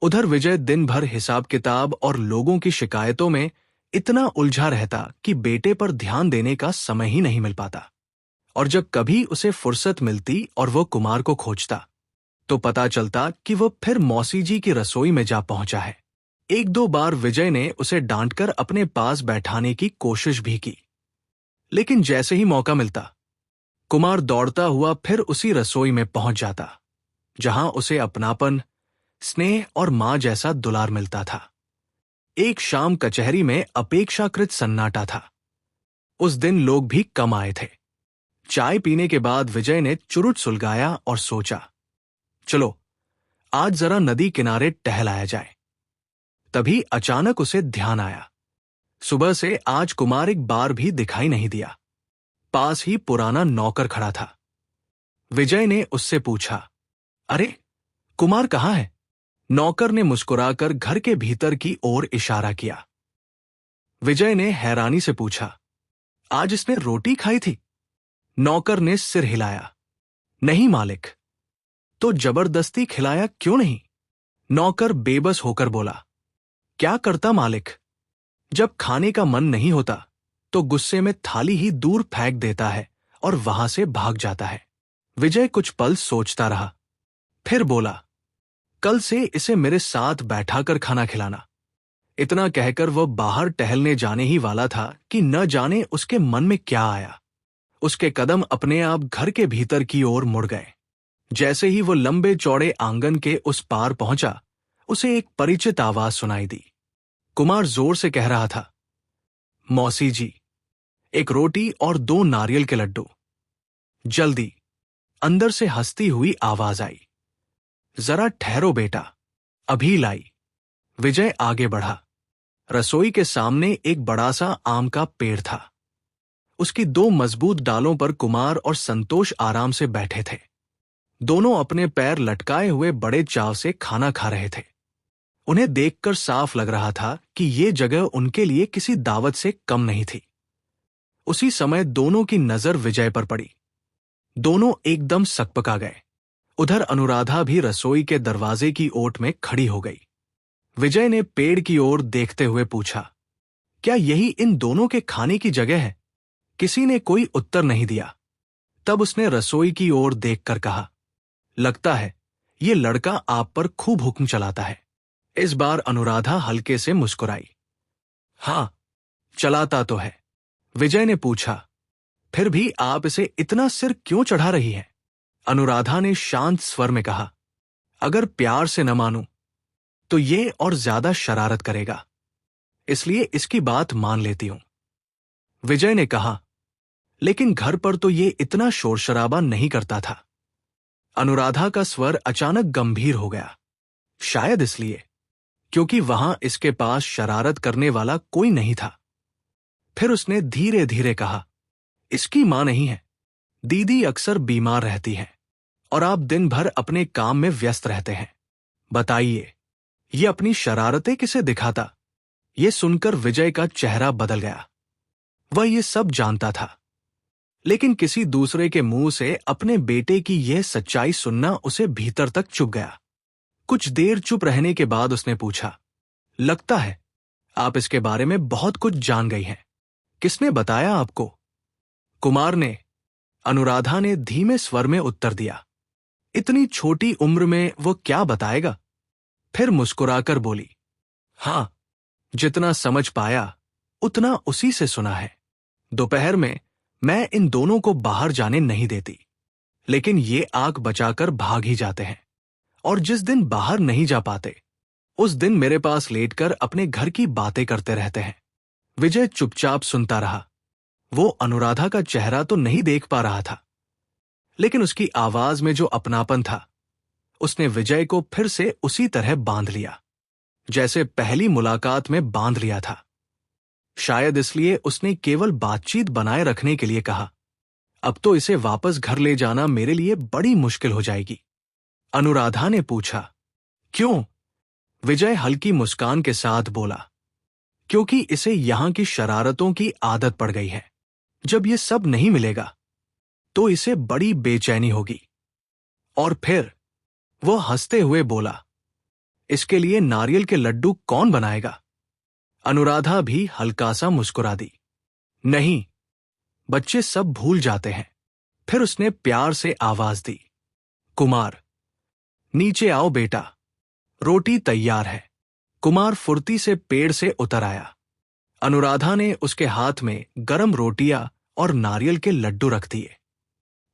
[SPEAKER 1] उधर विजय दिन भर हिसाब किताब और लोगों की शिकायतों में इतना उलझा रहता कि बेटे पर ध्यान देने का समय ही नहीं मिल पाता। और जब कभी उसे फुर्सत मिलती और वो कुमार को खोजता, तो पता चलता कि वो फिर मौसी जी की रसोई में जा पहुंचा है। 1-2 बार विजय ने उसे डांटकर अपने पास बैठाने की कोशिश भी की, लेकिन जैसे ही मौका मिलता, कुमार दौड़ता हुआ फिर उसी रसोई में पहुंच जाता, जहां उसे अपनापन, स्नेह और मां जैसा दुलार मिलता था। एक शाम कचहरी में अपेक्षाकृत सन्नाटा था। उस दिन लोग भी कम आए थे। चाय पीने के बाद विजय ने चुरुट सुलगाया और सोचा, चलो आज जरा नदी किनारे टहल आया जाए। तभी अचानक उसे ध्यान आया, सुबह से आज कुमार एक बार भी दिखाई नहीं दिया। पास ही पुराना नौकर खड़ा था। विजय ने उससे पूछा, अरे कुमार कहाँ है? नौकर ने मुस्कुराकर घर के भीतर की ओर इशारा किया। विजय ने हैरानी से पूछा, आज इसने रोटी खाई थी? नौकर ने सिर हिलाया, नहीं मालिक। तो जबरदस्ती खिलाया क्यों नहीं? नौकर बेबस होकर बोला, क्या करता मालिक? जब खाने का मन नहीं होता तो गुस्से में थाली ही दूर फेंक देता है और वहां से भाग जाता है। विजय कुछ पल सोचता रहा, फिर बोला, कल से इसे मेरे साथ बैठाकर खाना खिलाना। इतना कहकर वह बाहर टहलने जाने ही वाला था कि न जाने उसके मन में क्या आया। उसके कदम अपने आप घर के भीतर की ओर मुड़ गए। जैसे ही वो लंबे चौड़े आंगन के उस पार पहुंचा, उसे एक परिचित आवाज सुनाई दी। कुमार जोर से कह रहा था, मौसी जी, एक रोटी और 2 नारियल के लड्डू। जल्दी। अंदर से हंसती हुई आवाज आई, जरा ठहरो बेटा, अभी लाई। विजय आगे बढ़ा। रसोई के सामने एक बड़ा सा आम का पेड़ था। उसकी 2 मजबूत डालों पर कुमार और संतोष आराम से बैठे थे। दोनों अपने पैर लटकाए हुए बड़े चाव से खाना खा रहे थे। उन्हें देखकर साफ लग रहा था कि ये जगह उनके लिए किसी दावत से कम नहीं थी। उसी समय दोनों की नजर विजय पर पड़ी। दोनों एकदम सकपका गए। उधर अनुराधा भी रसोई के दरवाजे की ओट में खड़ी हो गई। विजय ने पेड़ की ओर देखते हुए पूछा, क्या यही इन दोनों के खाने की जगह है? किसी ने कोई उत्तर नहीं दिया। तब उसने रसोई की ओर देखकर कहा, लगता है ये लड़का आप पर खूब हुक्म चलाता है। इस बार अनुराधा हल्के से मुस्कुराई। हाँ, चलाता तो है। विजय ने पूछा, फिर भी आप इसे इतना सिर क्यों चढ़ा रही हैं? अनुराधा ने शांत स्वर में कहा, अगर प्यार से न मानूं तो ये और ज्यादा शरारत करेगा, इसलिए इसकी बात मान लेती हूं। विजय ने कहा, लेकिन घर पर तो ये इतना शोर शराबा नहीं करता था। अनुराधा का स्वर अचानक गंभीर हो गया। शायद इसलिए क्योंकि वहां इसके पास शरारत करने वाला कोई नहीं था। फिर उसने धीरे धीरे कहा, इसकी मां नहीं है। दीदी अक्सर बीमार रहती है और आप दिन भर अपने काम में व्यस्त रहते हैं। बताइए, ये अपनी शरारतें किसे दिखाता? ये सुनकर विजय का चेहरा बदल गया। वह ये सब जानता था, लेकिन किसी दूसरे के मुंह से अपने बेटे की यह सच्चाई सुनना उसे भीतर तक चुभ गया। कुछ देर चुप रहने के बाद उसने पूछा, लगता है आप इसके बारे में बहुत कुछ जान गई हैं। किसने बताया आपको? कुमार ने, अनुराधा ने धीमे स्वर में उत्तर दिया। इतनी छोटी उम्र में वो क्या बताएगा? फिर मुस्कुराकर बोली, हाँ, जितना समझ पाया उतना उसी से सुना है। दोपहर में मैं इन दोनों को बाहर जाने नहीं देती, लेकिन ये आंख बचाकर भाग ही जाते हैं, और जिस दिन बाहर नहीं जा पाते उस दिन मेरे पास लेटकर अपने घर की बातें करते रहते हैं। विजय चुपचाप सुनता रहा। वो अनुराधा का चेहरा तो नहीं देख पा रहा था, लेकिन उसकी आवाज में जो अपनापन था, उसने विजय को फिर से उसी तरह बांध लिया जैसे पहली मुलाकात में बांध लिया था। शायद इसलिए उसने केवल बातचीत बनाए रखने के लिए कहा, अब तो इसे वापस घर ले जाना मेरे लिए बड़ी मुश्किल हो जाएगी। अनुराधा ने पूछा, क्यों? विजय हल्की मुस्कान के साथ बोला, क्योंकि इसे यहां की शरारतों की आदत पड़ गई है। जब ये सब नहीं मिलेगा तो इसे बड़ी बेचैनी होगी। और फिर वो हंसते हुए बोला, इसके लिए नारियल के लड्डू कौन बनाएगा? अनुराधा भी हल्का सा मुस्कुरा दी। नहीं, बच्चे सब भूल जाते हैं। फिर उसने प्यार से आवाज दी, कुमार, नीचे आओ बेटा, रोटी तैयार है। कुमार फुर्ती से पेड़ से उतर आया। अनुराधा ने उसके हाथ में गरम रोटियां और नारियल के लड्डू रख दिए।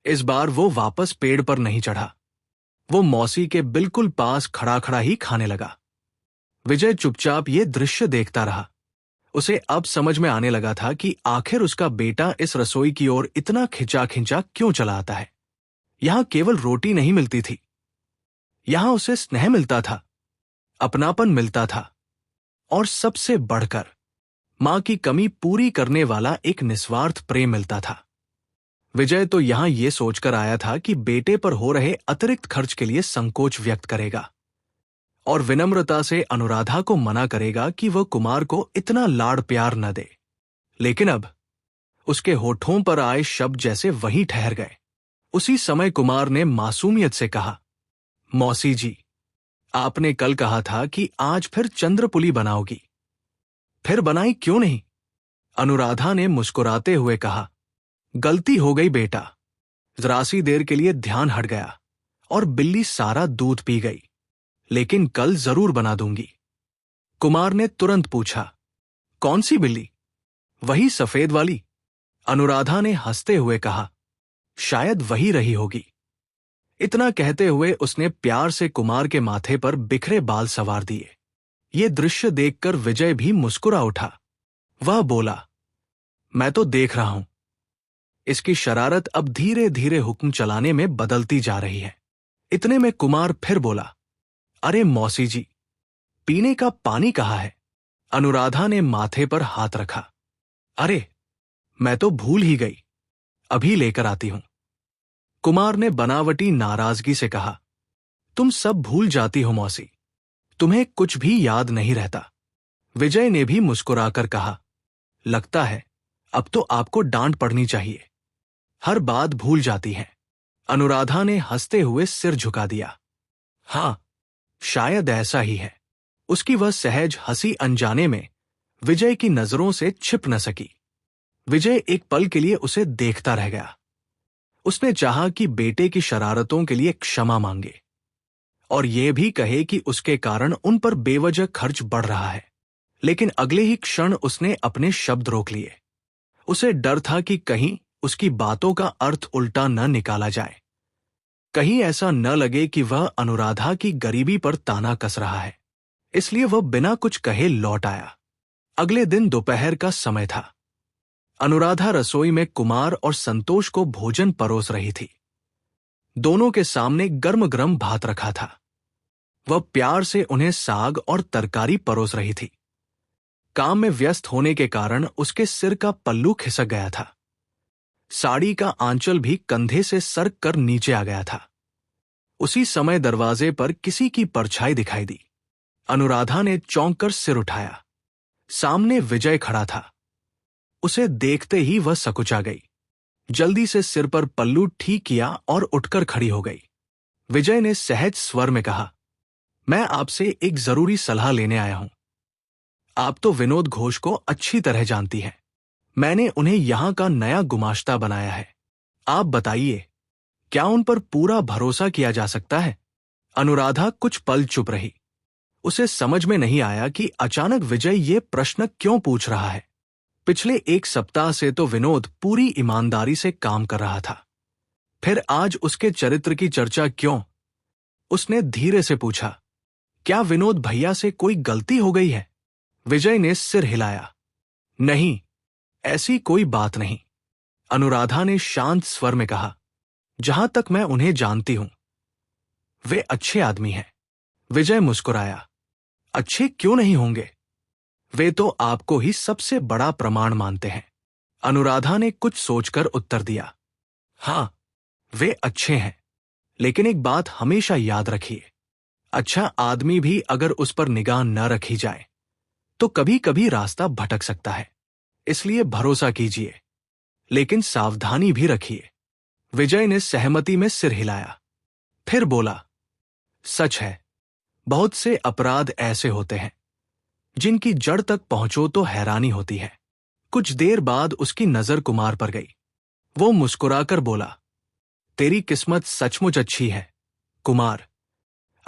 [SPEAKER 1] इस बार वो वापस पेड़ पर नहीं चढ़ा। वो मौसी के बिल्कुल पास खड़ा खड़ा ही खाने लगा। विजय चुपचाप ये दृश्य देखता रहा। उसे अब समझ में आने लगा था कि आखिर उसका बेटा इस रसोई की ओर इतना खिंचा खिंचा क्यों चला आता है। यहां केवल रोटी नहीं मिलती थी, यहां उसे स्नेह मिलता था, अपनापन मिलता था, और सबसे बढ़कर मां की कमी पूरी करने वाला एक निस्वार्थ प्रेम मिलता था। विजय तो यहां यह सोचकर आया था कि बेटे पर हो रहे अतिरिक्त खर्च के लिए संकोच व्यक्त करेगा और विनम्रता से अनुराधा को मना करेगा कि वह कुमार को इतना लाड़ प्यार न दे। लेकिन अब उसके होठों पर आए शब्द जैसे वहीं ठहर गए। उसी समय कुमार ने मासूमियत से कहा, मौसी जी, आपने कल कहा था कि आज फिर चंद्रपुली बनाओगी, फिर बनाई क्यों नहीं? अनुराधा ने मुस्कुराते हुए कहा, गलती हो गई बेटा, जरा सी देर के लिए ध्यान हट गया और बिल्ली सारा दूध पी गई, लेकिन कल जरूर बना दूंगी। कुमार ने तुरंत पूछा, कौन सी बिल्ली? वही सफेद वाली? अनुराधा ने हंसते हुए कहा, शायद वही रही होगी। इतना कहते हुए उसने प्यार से कुमार के माथे पर बिखरे बाल संवार दिए। ये दृश्य देखकर विजय भी मुस्कुरा उठा। वह बोला, मैं तो देख रहा हूं, इसकी शरारत अब धीरे धीरे हुक्म चलाने में बदलती जा रही है। इतने में कुमार फिर बोला, अरे मौसी जी, पीने का पानी कहाँ है? अनुराधा ने माथे पर हाथ रखा। अरे, मैं तो भूल ही गई, अभी लेकर आती हूं। कुमार ने बनावटी नाराजगी से कहा, तुम सब भूल जाती हो मौसी, तुम्हें कुछ भी याद नहीं रहता। विजय ने भी मुस्कुराकर कहा, लगता है अब तो आपको डांट पड़नी चाहिए, हर बात भूल जाती हैं। अनुराधा ने हंसते हुए सिर झुका दिया। हाँ, शायद ऐसा ही है। उसकी वह सहज हंसी अनजाने में विजय की नजरों से छिप न सकी। विजय एक पल के लिए उसे देखता रह गया। उसने चाहा कि बेटे की शरारतों के लिए क्षमा मांगे और यह भी कहे कि उसके कारण उन पर बेवजह खर्च बढ़ रहा है, लेकिन अगले ही क्षण उसने अपने शब्द रोक लिए। उसे डर था कि कहीं उसकी बातों का अर्थ उल्टा न निकाला जाए, कहीं ऐसा न लगे कि वह अनुराधा की गरीबी पर ताना कस रहा है। इसलिए वह बिना कुछ कहे लौट आया। अगले दिन दोपहर का समय था। अनुराधा रसोई में कुमार और संतोष को भोजन परोस रही थी। दोनों के सामने गर्म गर्म भात रखा था। वह प्यार से उन्हें साग और तरकारी परोस रही थी। काम में व्यस्त होने के कारण उसके सिर का पल्लू खिसक गया था। साड़ी का आंचल भी कंधे से सरक कर नीचे आ गया था। उसी समय दरवाजे पर किसी की परछाई दिखाई दी। अनुराधा ने चौंक कर सिर उठाया। सामने विजय खड़ा था। उसे देखते ही वह सकुचा गई। जल्दी से सिर पर पल्लू ठीक किया और उठकर खड़ी हो गई। विजय ने सहज स्वर में कहा, मैं आपसे एक जरूरी सलाह लेने आया हूं। आप तो विनोद घोष को अच्छी तरह जानती हैं। मैंने उन्हें यहां का नया गुमाश्ता बनाया है। आप बताइए, क्या उन पर पूरा भरोसा किया जा सकता है? अनुराधा कुछ पल चुप रही। उसे समझ में नहीं आया कि अचानक विजय ये प्रश्न क्यों पूछ रहा है। पिछले एक सप्ताह से तो विनोद पूरी ईमानदारी से काम कर रहा था, फिर आज उसके चरित्र की चर्चा क्यों? उसने धीरे से पूछा, क्या विनोद भैया से कोई गलती हो गई है? विजय ने सिर हिलाया। नहीं, ऐसी कोई बात नहीं। अनुराधा ने शांत स्वर में कहा, जहां तक मैं उन्हें जानती हूं, वे अच्छे आदमी हैं। विजय मुस्कुराया। अच्छे क्यों नहीं होंगे? वे तो आपको ही सबसे बड़ा प्रमाण मानते हैं। अनुराधा ने कुछ सोचकर उत्तर दिया, हां, वे अच्छे हैं, लेकिन एक बात हमेशा याद रखिए, अच्छा आदमी भी अगर उस पर निगाह न रखी जाए तो कभी कभी रास्ता भटक सकता है। इसलिए भरोसा कीजिए, लेकिन सावधानी भी रखिए। विजय ने सहमति में सिर हिलाया। फिर बोला, सच है, बहुत से अपराध ऐसे होते हैं जिनकी जड़ तक पहुंचो तो हैरानी होती है। कुछ देर बाद उसकी नजर कुमार पर गई। वो मुस्कुराकर बोला, तेरी किस्मत सचमुच अच्छी है कुमार।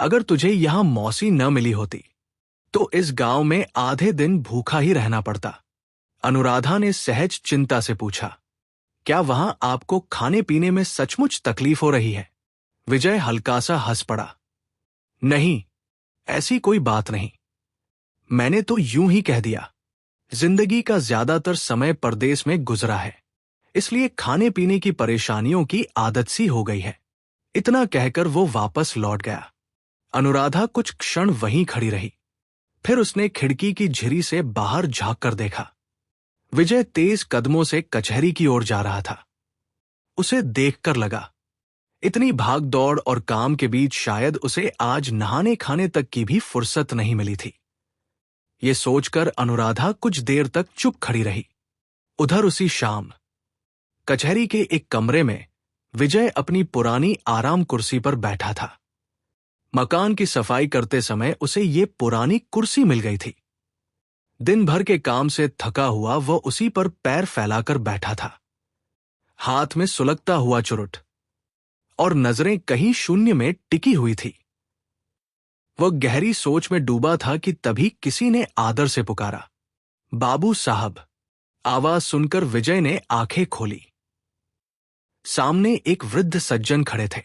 [SPEAKER 1] अगर तुझे यहां मौसी न मिली होती तो इस गांव में आधे दिन भूखा ही रहना पड़ता। अनुराधा ने सहज चिंता से पूछा, क्या वहां आपको खाने पीने में सचमुच तकलीफ हो रही है? विजय हल्का सा हंस पड़ा। नहीं, ऐसी कोई बात नहीं। मैंने तो यूं ही कह दिया। जिंदगी का ज्यादातर समय परदेश में गुजरा है, इसलिए खाने पीने की परेशानियों की आदत सी हो गई है। इतना कहकर वो वापस लौट गया। अनुराधा कुछ क्षण वहीं खड़ी रही। फिर उसने खिड़की की झिरी से बाहर झांक कर देखा। विजय तेज कदमों से कचहरी की ओर जा रहा था। उसे देखकर लगा, इतनी भाग दौड़ और काम के बीच शायद उसे आज नहाने खाने तक की भी फुर्सत नहीं मिली थी। ये सोचकर अनुराधा कुछ देर तक चुप खड़ी रही। उधर उसी शाम कचहरी के एक कमरे में विजय अपनी पुरानी आराम कुर्सी पर बैठा था। मकान की सफाई करते समय उसे ये पुरानी कुर्सी मिल गई थी। दिन भर के काम से थका हुआ वह उसी पर पैर फैलाकर बैठा था, हाथ में सुलगता हुआ चुरुट, और नजरें कहीं शून्य में टिकी हुई थी। वह गहरी सोच में डूबा था कि तभी किसी ने आदर से पुकारा, बाबू साहब। आवाज सुनकर विजय ने आंखें खोली। सामने एक वृद्ध सज्जन खड़े थे।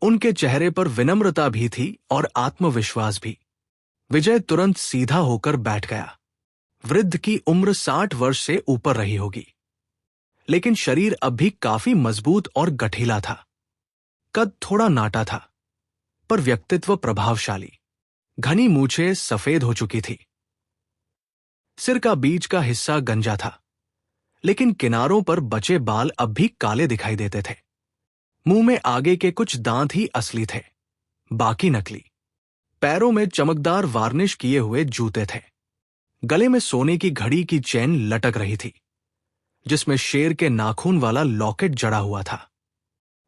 [SPEAKER 1] उनके चेहरे पर विनम्रता भी थी और आत्मविश्वास भी। विजय तुरंत सीधा होकर बैठ गया। वृद्ध की उम्र 60 वर्ष से ऊपर रही होगी, लेकिन शरीर अब भी काफी मजबूत और गठीला था। कद थोड़ा नाटा था, पर व्यक्तित्व प्रभावशाली। घनी मूछें सफेद हो चुकी थी। सिर का बीच का हिस्सा गंजा था, लेकिन किनारों पर बचे बाल अब भी काले दिखाई देते थे। मुंह में आगे के कुछ दांत ही असली थे, बाकी नकली। पैरों में चमकदार वार्निश किए हुए जूते थे। गले में सोने की घड़ी की चेन लटक रही थी, जिसमें शेर के नाखून वाला लॉकेट जड़ा हुआ था।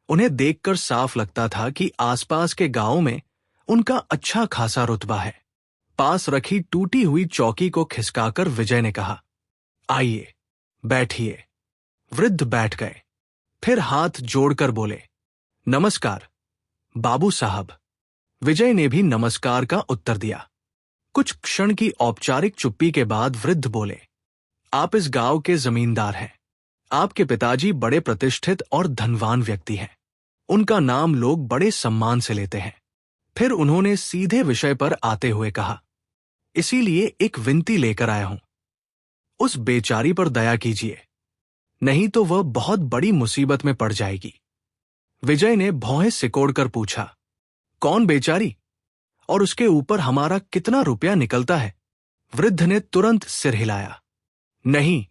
[SPEAKER 1] उन्हें देखकर साफ लगता था कि आसपास के गांवों में उनका अच्छा खासा रुतबा है। पास रखी टूटी हुई चौकी को खिसकाकर विजय ने कहा, आइए, बैठिए। वृद्ध बैठ गए, फिर हाथ जोड़कर बोले, नमस्कार बाबू साहब। विजय ने भी नमस्कार का उत्तर दिया। कुछ क्षण की औपचारिक चुप्पी के बाद वृद्ध बोले, आप इस गांव के जमींदार हैं। आपके पिताजी बड़े प्रतिष्ठित और धनवान व्यक्ति हैं। उनका नाम लोग बड़े सम्मान से लेते हैं। फिर उन्होंने सीधे विषय पर आते हुए कहा, इसीलिए एक विनती लेकर आया हूं। उस बेचारी पर दया कीजिए, नहीं तो वह बहुत बड़ी मुसीबत में पड़ जाएगी। विजय ने भौहें सिकोड़कर पूछा, कौन बेचारी, और उसके ऊपर हमारा कितना रुपया निकलता है? वृद्ध ने तुरंत सिर हिलाया, नहीं,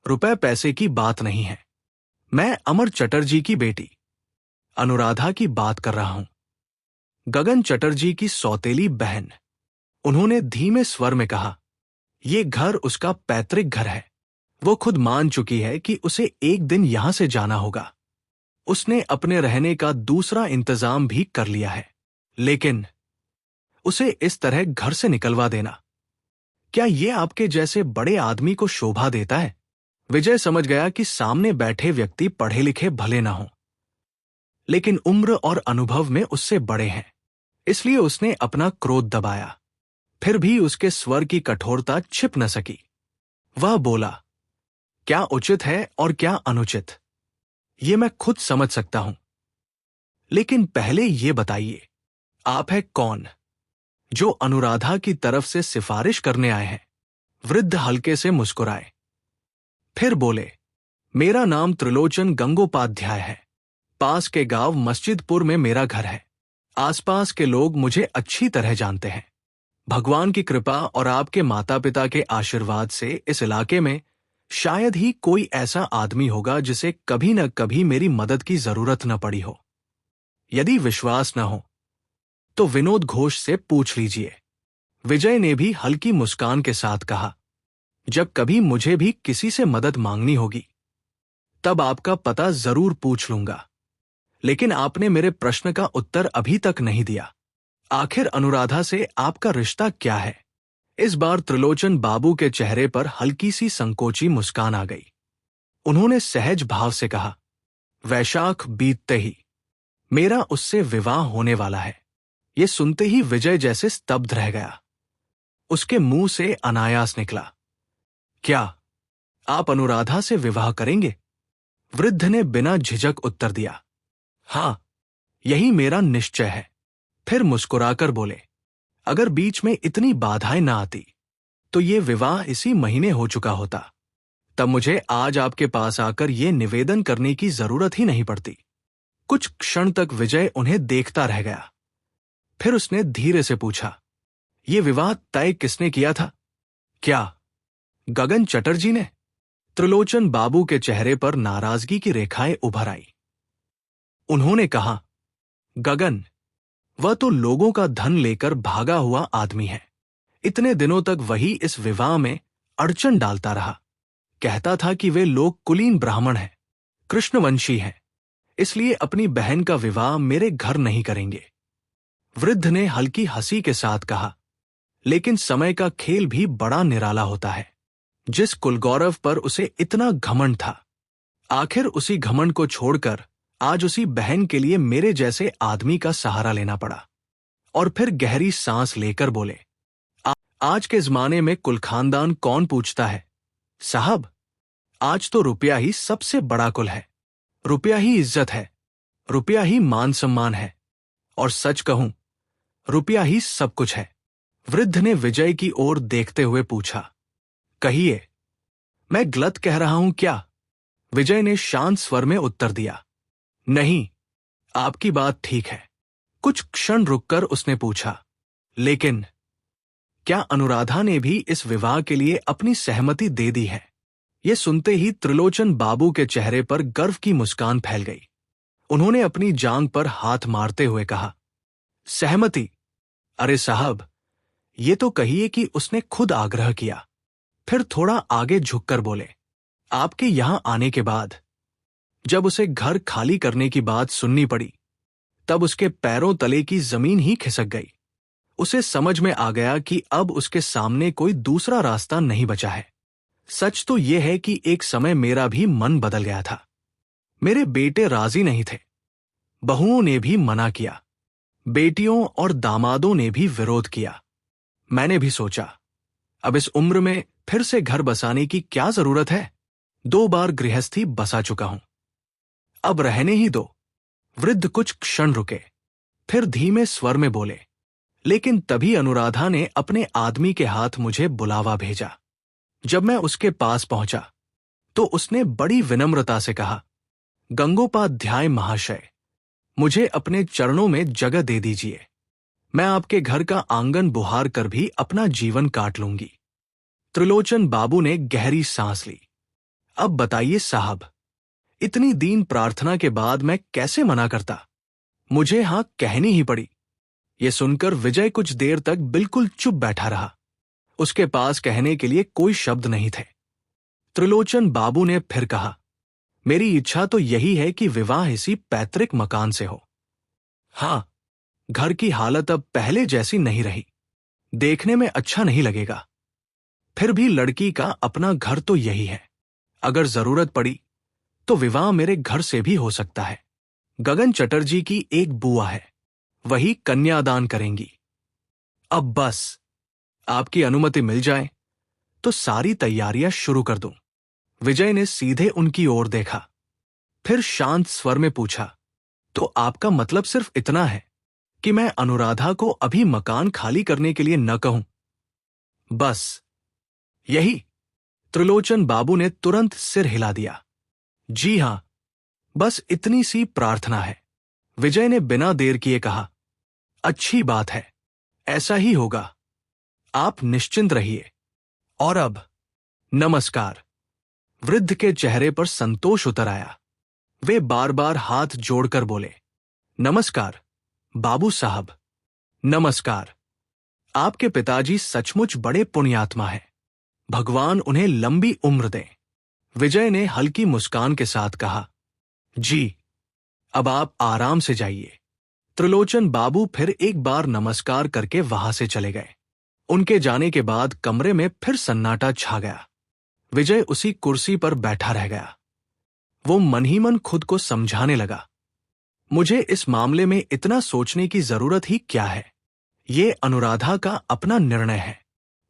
[SPEAKER 1] रुपए पैसे की बात नहीं है। मैं अमर चटर्जी की बेटी अनुराधा की बात कर रहा हूं। गगन चटर्जी की सौतेली बहन। उन्होंने धीमे स्वर में कहा, ये घर उसका पैतृक घर है। वो खुद मान चुकी है कि उसे एक दिन यहां से जाना होगा। उसने अपने रहने का दूसरा इंतजाम भी कर लिया है, लेकिन उसे इस तरह घर से निकलवा देना, क्या ये आपके जैसे बड़े आदमी को शोभा देता है? विजय समझ गया कि सामने बैठे व्यक्ति पढ़े लिखे भले ना हों, लेकिन उम्र और अनुभव में उससे बड़े हैं। इसलिए उसने अपना क्रोध दबाया। फिर भी उसके स्वर की कठोरता छिप न सकी। वह बोला, क्या उचित है और क्या अनुचित, ये मैं खुद समझ सकता हूं। लेकिन पहले ये बताइए, आप है कौन जो अनुराधा की तरफ से सिफारिश करने आए हैं? वृद्ध हल्के से मुस्कुराए, फिर बोले, मेरा नाम त्रिलोचन गंगोपाध्याय है। पास के गांव मस्जिदपुर में मेरा घर है। आसपास के लोग मुझे अच्छी तरह जानते हैं। भगवान की कृपा और आपके माता पिता के आशीर्वाद से इस इलाके में शायद ही कोई ऐसा आदमी होगा जिसे कभी न कभी मेरी मदद की जरूरत न पड़ी हो। यदि विश्वास न हो तो विनोद घोष से पूछ लीजिए। विजय ने भी हल्की मुस्कान के साथ कहा, जब कभी मुझे भी किसी से मदद मांगनी होगी तब आपका पता जरूर पूछ लूंगा। लेकिन आपने मेरे प्रश्न का उत्तर अभी तक नहीं दिया। आखिर अनुराधा से आपका रिश्ता क्या है? इस बार त्रिलोचन बाबू के चेहरे पर हल्की सी संकोची मुस्कान आ गई। उन्होंने सहज भाव से कहा, वैशाख बीतते ही मेरा उससे विवाह होने वाला है। ये सुनते ही विजय जैसे स्तब्ध रह गया। उसके मुंह से अनायास निकला, क्या आप अनुराधा से विवाह करेंगे? वृद्ध ने बिना झिझक उत्तर दिया, हां, यही मेरा निश्चय है। फिर मुस्कुराकर बोले, अगर बीच में इतनी बाधाएं ना आती तो ये विवाह इसी महीने हो चुका होता। तब मुझे आज आपके पास आकर ये निवेदन करने की जरूरत ही नहीं पड़ती। कुछ क्षण तक विजय उन्हें देखता रह गया। फिर उसने धीरे से पूछा, ये विवाह तय किसने किया था? क्या गगन चटर्जी ने? त्रिलोचन बाबू के चेहरे पर नाराजगी की रेखाएं उभर आई। उन्होंने कहा, गगन, वह तो लोगों का धन लेकर भागा हुआ आदमी है। इतने दिनों तक वही इस विवाह में अड़चन डालता रहा। कहता था कि वे लोग कुलीन ब्राह्मण हैं, कृष्णवंशी हैं, इसलिए अपनी बहन का विवाह मेरे घर नहीं करेंगे। वृद्ध ने हल्की हंसी के साथ कहा, लेकिन समय का खेल भी बड़ा निराला होता है। जिस कुलगौरव पर उसे इतना घमंड था, आखिर उसी घमंड को छोड़कर आज उसी बहन के लिए मेरे जैसे आदमी का सहारा लेना पड़ा। और फिर गहरी सांस लेकर बोले, आज के जमाने में कुल खानदान कौन पूछता है साहब? आज तो रुपया ही सबसे बड़ा कुल है। रुपया ही इज्जत है, रुपया ही मान सम्मान है, और सच कहूं, रुपया ही सब कुछ है। वृद्ध ने विजय की ओर देखते हुए पूछा, कहिए, मैं गलत कह रहा हूं क्या? विजय ने शांत स्वर में उत्तर दिया, नहीं, आपकी बात ठीक है। कुछ क्षण रुककर उसने पूछा, लेकिन क्या अनुराधा ने भी इस विवाह के लिए अपनी सहमति दे दी है? यह सुनते ही त्रिलोचन बाबू के चेहरे पर गर्व की मुस्कान फैल गई। उन्होंने अपनी जांघ पर हाथ मारते हुए कहा, सहमति? अरे साहब, ये तो कहिए कि उसने खुद आग्रह किया। फिर थोड़ा आगे झुककर बोले, आपके यहां आने के बाद जब उसे घर खाली करने की बात सुननी पड़ी, तब उसके पैरों तले की जमीन ही खिसक गई। उसे समझ में आ गया कि अब उसके सामने कोई दूसरा रास्ता नहीं बचा है। सच तो यह है कि एक समय मेरा भी मन बदल गया था। मेरे बेटे राजी नहीं थे, बहुओं ने भी मना किया, बेटियों और दामादों ने भी विरोध किया। मैंने भी सोचा, अब इस उम्र में फिर से घर बसाने की क्या जरूरत है? 2 बार गृहस्थी बसा चुका हूं, अब रहने ही दो। वृद्ध कुछ क्षण रुके, फिर धीमे स्वर में बोले। लेकिन तभी अनुराधा ने अपने आदमी के हाथ मुझे बुलावा भेजा। जब मैं उसके पास पहुंचा तो उसने बड़ी विनम्रता से कहा, गंगोपाध्याय महाशय, मुझे अपने चरणों में जगह दे दीजिए। मैं आपके घर का आंगन बुहार कर भी अपना जीवन काट लूंगी। त्रिलोचन बाबू ने गहरी सांस ली। अब बताइए साहब, इतनी दीन प्रार्थना के बाद मैं कैसे मना करता? मुझे हां कहनी ही पड़ी। यह सुनकर विजय कुछ देर तक बिल्कुल चुप बैठा रहा। उसके पास कहने के लिए कोई शब्द नहीं थे। त्रिलोचन बाबू ने फिर कहा, मेरी इच्छा तो यही है कि विवाह इसी पैतृक मकान से हो। हां, घर की हालत अब पहले जैसी नहीं रही, देखने में अच्छा नहीं लगेगा। फिर भी लड़की का अपना घर तो यही है। अगर जरूरत पड़ी तो विवाह मेरे घर से भी हो सकता है। गगन चटर्जी की एक बुआ है, वही कन्यादान करेंगी। अब बस आपकी अनुमति मिल जाए तो सारी तैयारियां शुरू कर दूं। विजय ने सीधे उनकी ओर देखा, फिर शांत स्वर में पूछा, तो आपका मतलब सिर्फ इतना है कि मैं अनुराधा को अभी मकान खाली करने के लिए न कहूं? बस यही? त्रिलोचन बाबू ने तुरंत सिर हिला दिया। जी हां, बस इतनी सी प्रार्थना है। विजय ने बिना देर किए कहा, अच्छी बात है, ऐसा ही होगा। आप निश्चिंत रहिए। और अब नमस्कार। वृद्ध के चेहरे पर संतोष उतर आया। वे बार बार हाथ जोड़कर बोले, नमस्कार बाबू साहब, नमस्कार। आपके पिताजी सचमुच बड़े पुण्यात्मा हैं। भगवान उन्हें लंबी उम्र दें। विजय ने हल्की मुस्कान के साथ कहा, जी, अब आप आराम से जाइए। त्रिलोचन बाबू फिर एक बार नमस्कार करके वहां से चले गए। उनके जाने के बाद कमरे में फिर सन्नाटा छा गया। विजय उसी कुर्सी पर बैठा रह गया। वो मन ही मन खुद को समझाने लगा, मुझे इस मामले में इतना सोचने की जरूरत ही क्या है? ये अनुराधा का अपना निर्णय है,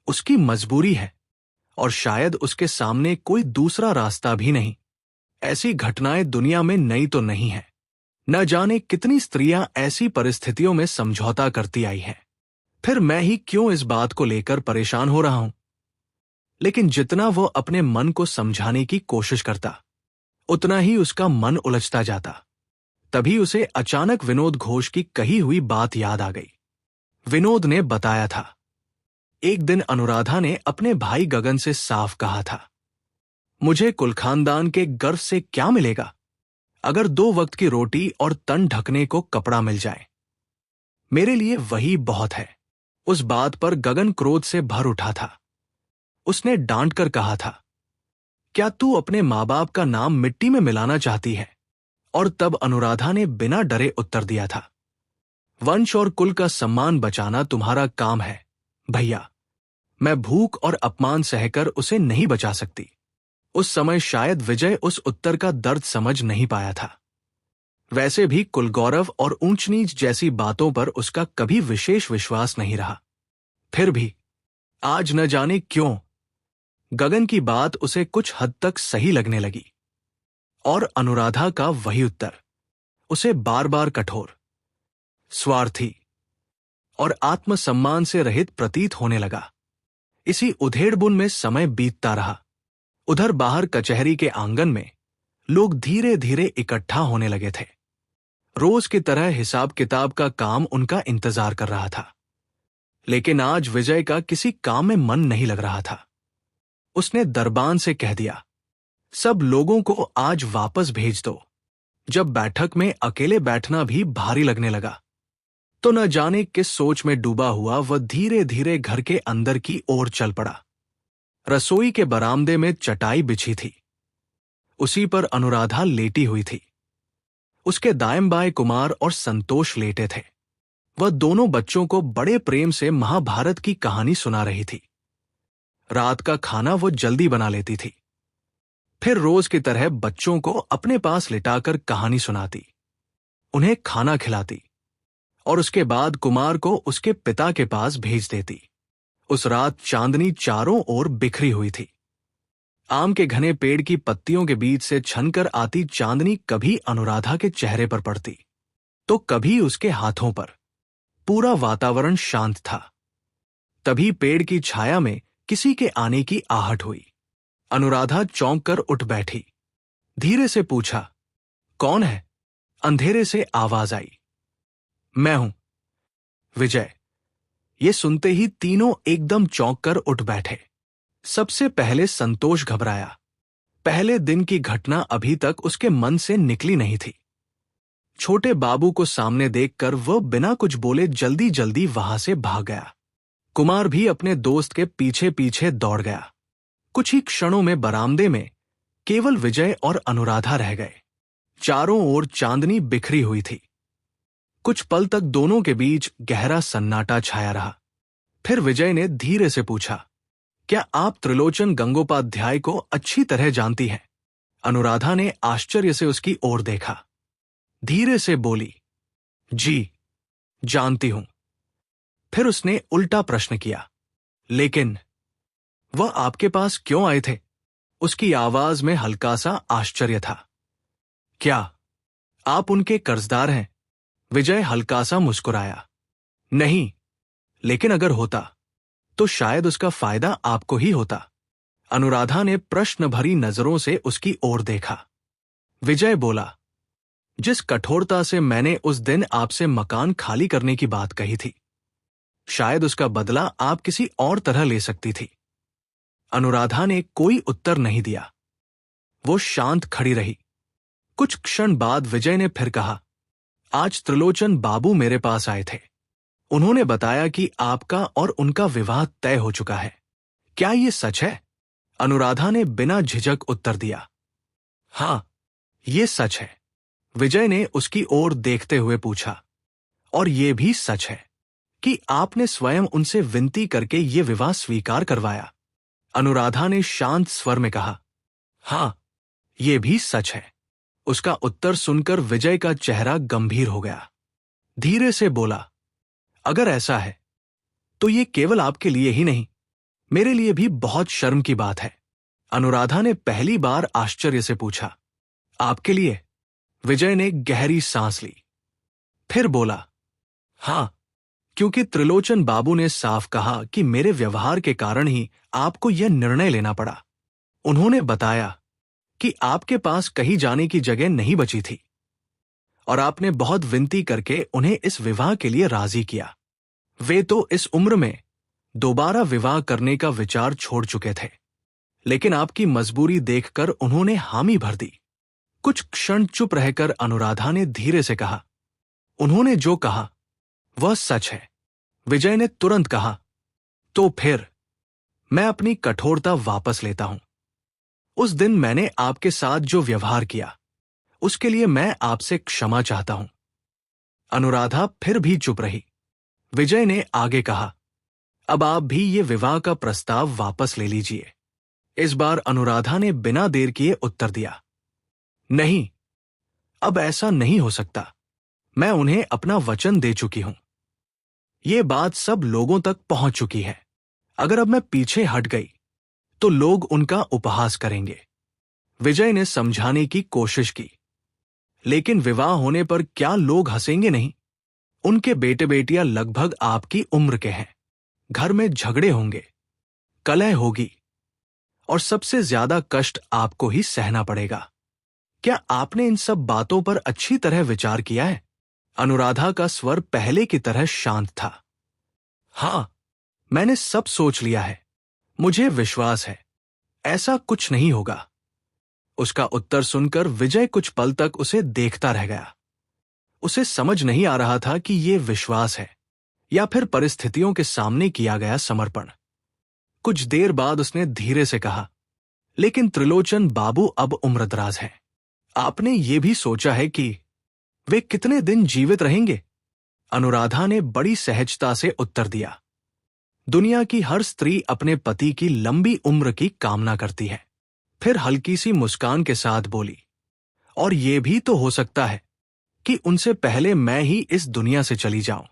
[SPEAKER 1] उसकी मजबूरी है, और शायद उसके सामने कोई दूसरा रास्ता भी नहीं। ऐसी घटनाएं दुनिया में नई तो नहीं है। न जाने कितनी स्त्रियां ऐसी परिस्थितियों में समझौता करती आई हैं। फिर मैं ही क्यों इस बात को लेकर परेशान हो रहा हूं? लेकिन जितना वो अपने मन को समझाने की कोशिश करता, उतना ही उसका मन उलझता जाता। तभी उसे अचानक विनोद घोष की कही हुई बात याद आ गई। विनोद ने बताया था, एक दिन अनुराधा ने अपने भाई गगन से साफ कहा था, मुझे कुल खानदान के गर्व से क्या मिलेगा अगर 2 वक्त की रोटी और तन ढकने को कपड़ा मिल जाए। मेरे लिए वही बहुत है। उस बात पर गगन क्रोध से भर उठा था। उसने डांट कर कहा था, क्या तू अपने माँ बाप का नाम मिट्टी में मिलाना चाहती है? और तब अनुराधा ने बिना डरे उत्तर दिया था, वंश और कुल का सम्मान बचाना तुम्हारा काम है भैया। मैं भूख और अपमान सहकर उसे नहीं बचा सकती। उस समय शायद विजय उस उत्तर का दर्द समझ नहीं पाया था। वैसे भी कुल गौरव और ऊंच नीच जैसी बातों पर उसका कभी विशेष विश्वास नहीं रहा। फिर भी आज न जाने क्यों गगन की बात उसे कुछ हद तक सही लगने लगी, और अनुराधा का वही उत्तर उसे बार बार कठोर, स्वार्थी और आत्मसम्मान से रहित प्रतीत होने लगा। इसी उधेड़बुन में समय बीतता रहा। उधर बाहर कचहरी के आंगन में लोग धीरे धीरे इकट्ठा होने लगे थे। रोज की तरह हिसाब किताब का काम उनका इंतजार कर रहा था। लेकिन आज विजय का किसी काम में मन नहीं लग रहा था। उसने दरबान से कह दिया, सब लोगों को आज वापस भेज दो। जब बैठक में अकेले बैठना भी भारी लगने लगा तो न जाने किस सोच में डूबा हुआ वह धीरे धीरे घर के अंदर की ओर चल पड़ा। रसोई के बरामदे में चटाई बिछी थी, उसी पर अनुराधा लेटी हुई थी। उसके दाएं बाएं कुमार और संतोष लेटे थे। वह दोनों बच्चों को बड़े प्रेम से महाभारत की कहानी सुना रही थी। रात का खाना वो जल्दी बना लेती थी, फिर रोज की तरह बच्चों को अपने पास लिटाकर कहानी सुनाती, उन्हें खाना खिलाती और उसके बाद कुमार को उसके पिता के पास भेज देती। उस रात चांदनी चारों ओर बिखरी हुई थी। आम के घने पेड़ की पत्तियों के बीच से छनकर आती चांदनी कभी अनुराधा के चेहरे पर पड़ती तो कभी उसके हाथों पर। पूरा वातावरण शांत था। तभी पेड़ की छाया में किसी के आने की आहट हुई। अनुराधा चौंक कर उठ बैठी, धीरे से पूछा, कौन है? अंधेरे से आवाज आई, मैं हूं, विजय। ये सुनते ही तीनों एकदम चौंक कर उठ बैठे। सबसे पहले संतोष घबराया। पहले दिन की घटना अभी तक उसके मन से निकली नहीं थी। छोटे बाबू को सामने देखकर वह बिना कुछ बोले जल्दी जल्दी वहां से भाग गया। कुमार भी अपने दोस्त के पीछे पीछे दौड़ गया। कुछ ही क्षणों में बरामदे में केवल विजय और अनुराधा रह गए। चारों ओर चांदनी बिखरी हुई थी। कुछ पल तक दोनों के बीच गहरा सन्नाटा छाया रहा। फिर विजय ने धीरे से पूछा, क्या आप त्रिलोचन गंगोपाध्याय को अच्छी तरह जानती हैं? अनुराधा ने आश्चर्य से उसकी ओर देखा, धीरे से बोली, जी, जानती हूं। फिर उसने उल्टा प्रश्न किया, लेकिन वह आपके पास क्यों आए थे? उसकी आवाज में हल्का सा आश्चर्य था। क्या आप उनके कर्जदार हैं? विजय हल्का सा मुस्कुराया, नहीं, लेकिन अगर होता तो शायद उसका फायदा आपको ही होता। अनुराधा ने प्रश्न भरी नजरों से उसकी ओर देखा। विजय बोला, जिस कठोरता से मैंने उस दिन आपसे मकान खाली करने की बात कही थी, शायद उसका बदला आप किसी और तरह ले सकती थी। अनुराधा ने कोई उत्तर नहीं दिया। वो शांत खड़ी रही। कुछ क्षण बाद विजय ने फिर कहा, आज त्रिलोचन बाबू मेरे पास आए थे। उन्होंने बताया कि आपका और उनका विवाह तय हो चुका है। क्या ये सच है? अनुराधा ने बिना झिझक उत्तर दिया, हां, ये सच है। विजय ने उसकी ओर देखते हुए पूछा, और ये भी सच है कि आपने स्वयं उनसे विनती करके ये विवाह स्वीकार करवाया? अनुराधा ने शांत स्वर में कहा, हां, ये भी सच है। उसका उत्तर सुनकर विजय का चेहरा गंभीर हो गया। धीरे से बोला, अगर ऐसा है तो ये केवल आपके लिए ही नहीं, मेरे लिए भी बहुत शर्म की बात है। अनुराधा ने पहली बार आश्चर्य से पूछा, आपके लिए? विजय ने गहरी सांस ली, फिर बोला, हां, क्योंकि त्रिलोचन बाबू ने साफ कहा कि मेरे व्यवहार के कारण ही आपको यह निर्णय लेना पड़ा। उन्होंने बताया कि आपके पास कहीं जाने की जगह नहीं बची थी और आपने बहुत विनती करके उन्हें इस विवाह के लिए राजी किया। वे तो इस उम्र में दोबारा विवाह करने का विचार छोड़ चुके थे, लेकिन आपकी मजबूरी देखकर उन्होंने हामी भर दी। कुछ क्षण चुप रहकर अनुराधा ने धीरे से कहा, उन्होंने जो कहा वह सच है। विजय ने तुरंत कहा, तो फिर मैं अपनी कठोरता वापस लेता हूं। उस दिन मैंने आपके साथ जो व्यवहार किया, उसके लिए मैं आपसे क्षमा चाहता हूं। अनुराधा फिर भी चुप रही। विजय ने आगे कहा, अब आप भी ये विवाह का प्रस्ताव वापस ले लीजिए। इस बार अनुराधा ने बिना देर किए उत्तर दिया, नहीं, अब ऐसा नहीं हो सकता। मैं उन्हें अपना वचन दे चुकी हूं। ये बात सब लोगों तक पहुंच चुकी है। अगर अब मैं पीछे हट गई तो लोग उनका उपहास करेंगे। विजय ने समझाने की कोशिश की, लेकिन विवाह होने पर क्या लोग हंसेंगे नहीं? उनके बेटे बेटियां लगभग आपकी उम्र के हैं। घर में झगड़े होंगे, कलह होगी और सबसे ज्यादा कष्ट आपको ही सहना पड़ेगा। क्या आपने इन सब बातों पर अच्छी तरह विचार किया है? अनुराधा का स्वर पहले की तरह शांत था। हां, मैंने सब सोच लिया है। मुझे विश्वास है ऐसा कुछ नहीं होगा। उसका उत्तर सुनकर विजय कुछ पल तक उसे देखता रह गया। उसे समझ नहीं आ रहा था कि ये विश्वास है या फिर परिस्थितियों के सामने किया गया समर्पण। कुछ देर बाद उसने धीरे से कहा, लेकिन त्रिलोचन बाबू अब उम्रदराज हैं। आपने ये भी सोचा है कि वे कितने दिन जीवित रहेंगे? अनुराधा ने बड़ी सहजता से उत्तर दिया। दुनिया की हर स्त्री अपने पति की लंबी उम्र की कामना करती है। फिर हल्की सी मुस्कान के साथ बोली, और ये भी तो हो सकता है कि उनसे पहले मैं ही इस दुनिया से चली जाऊं।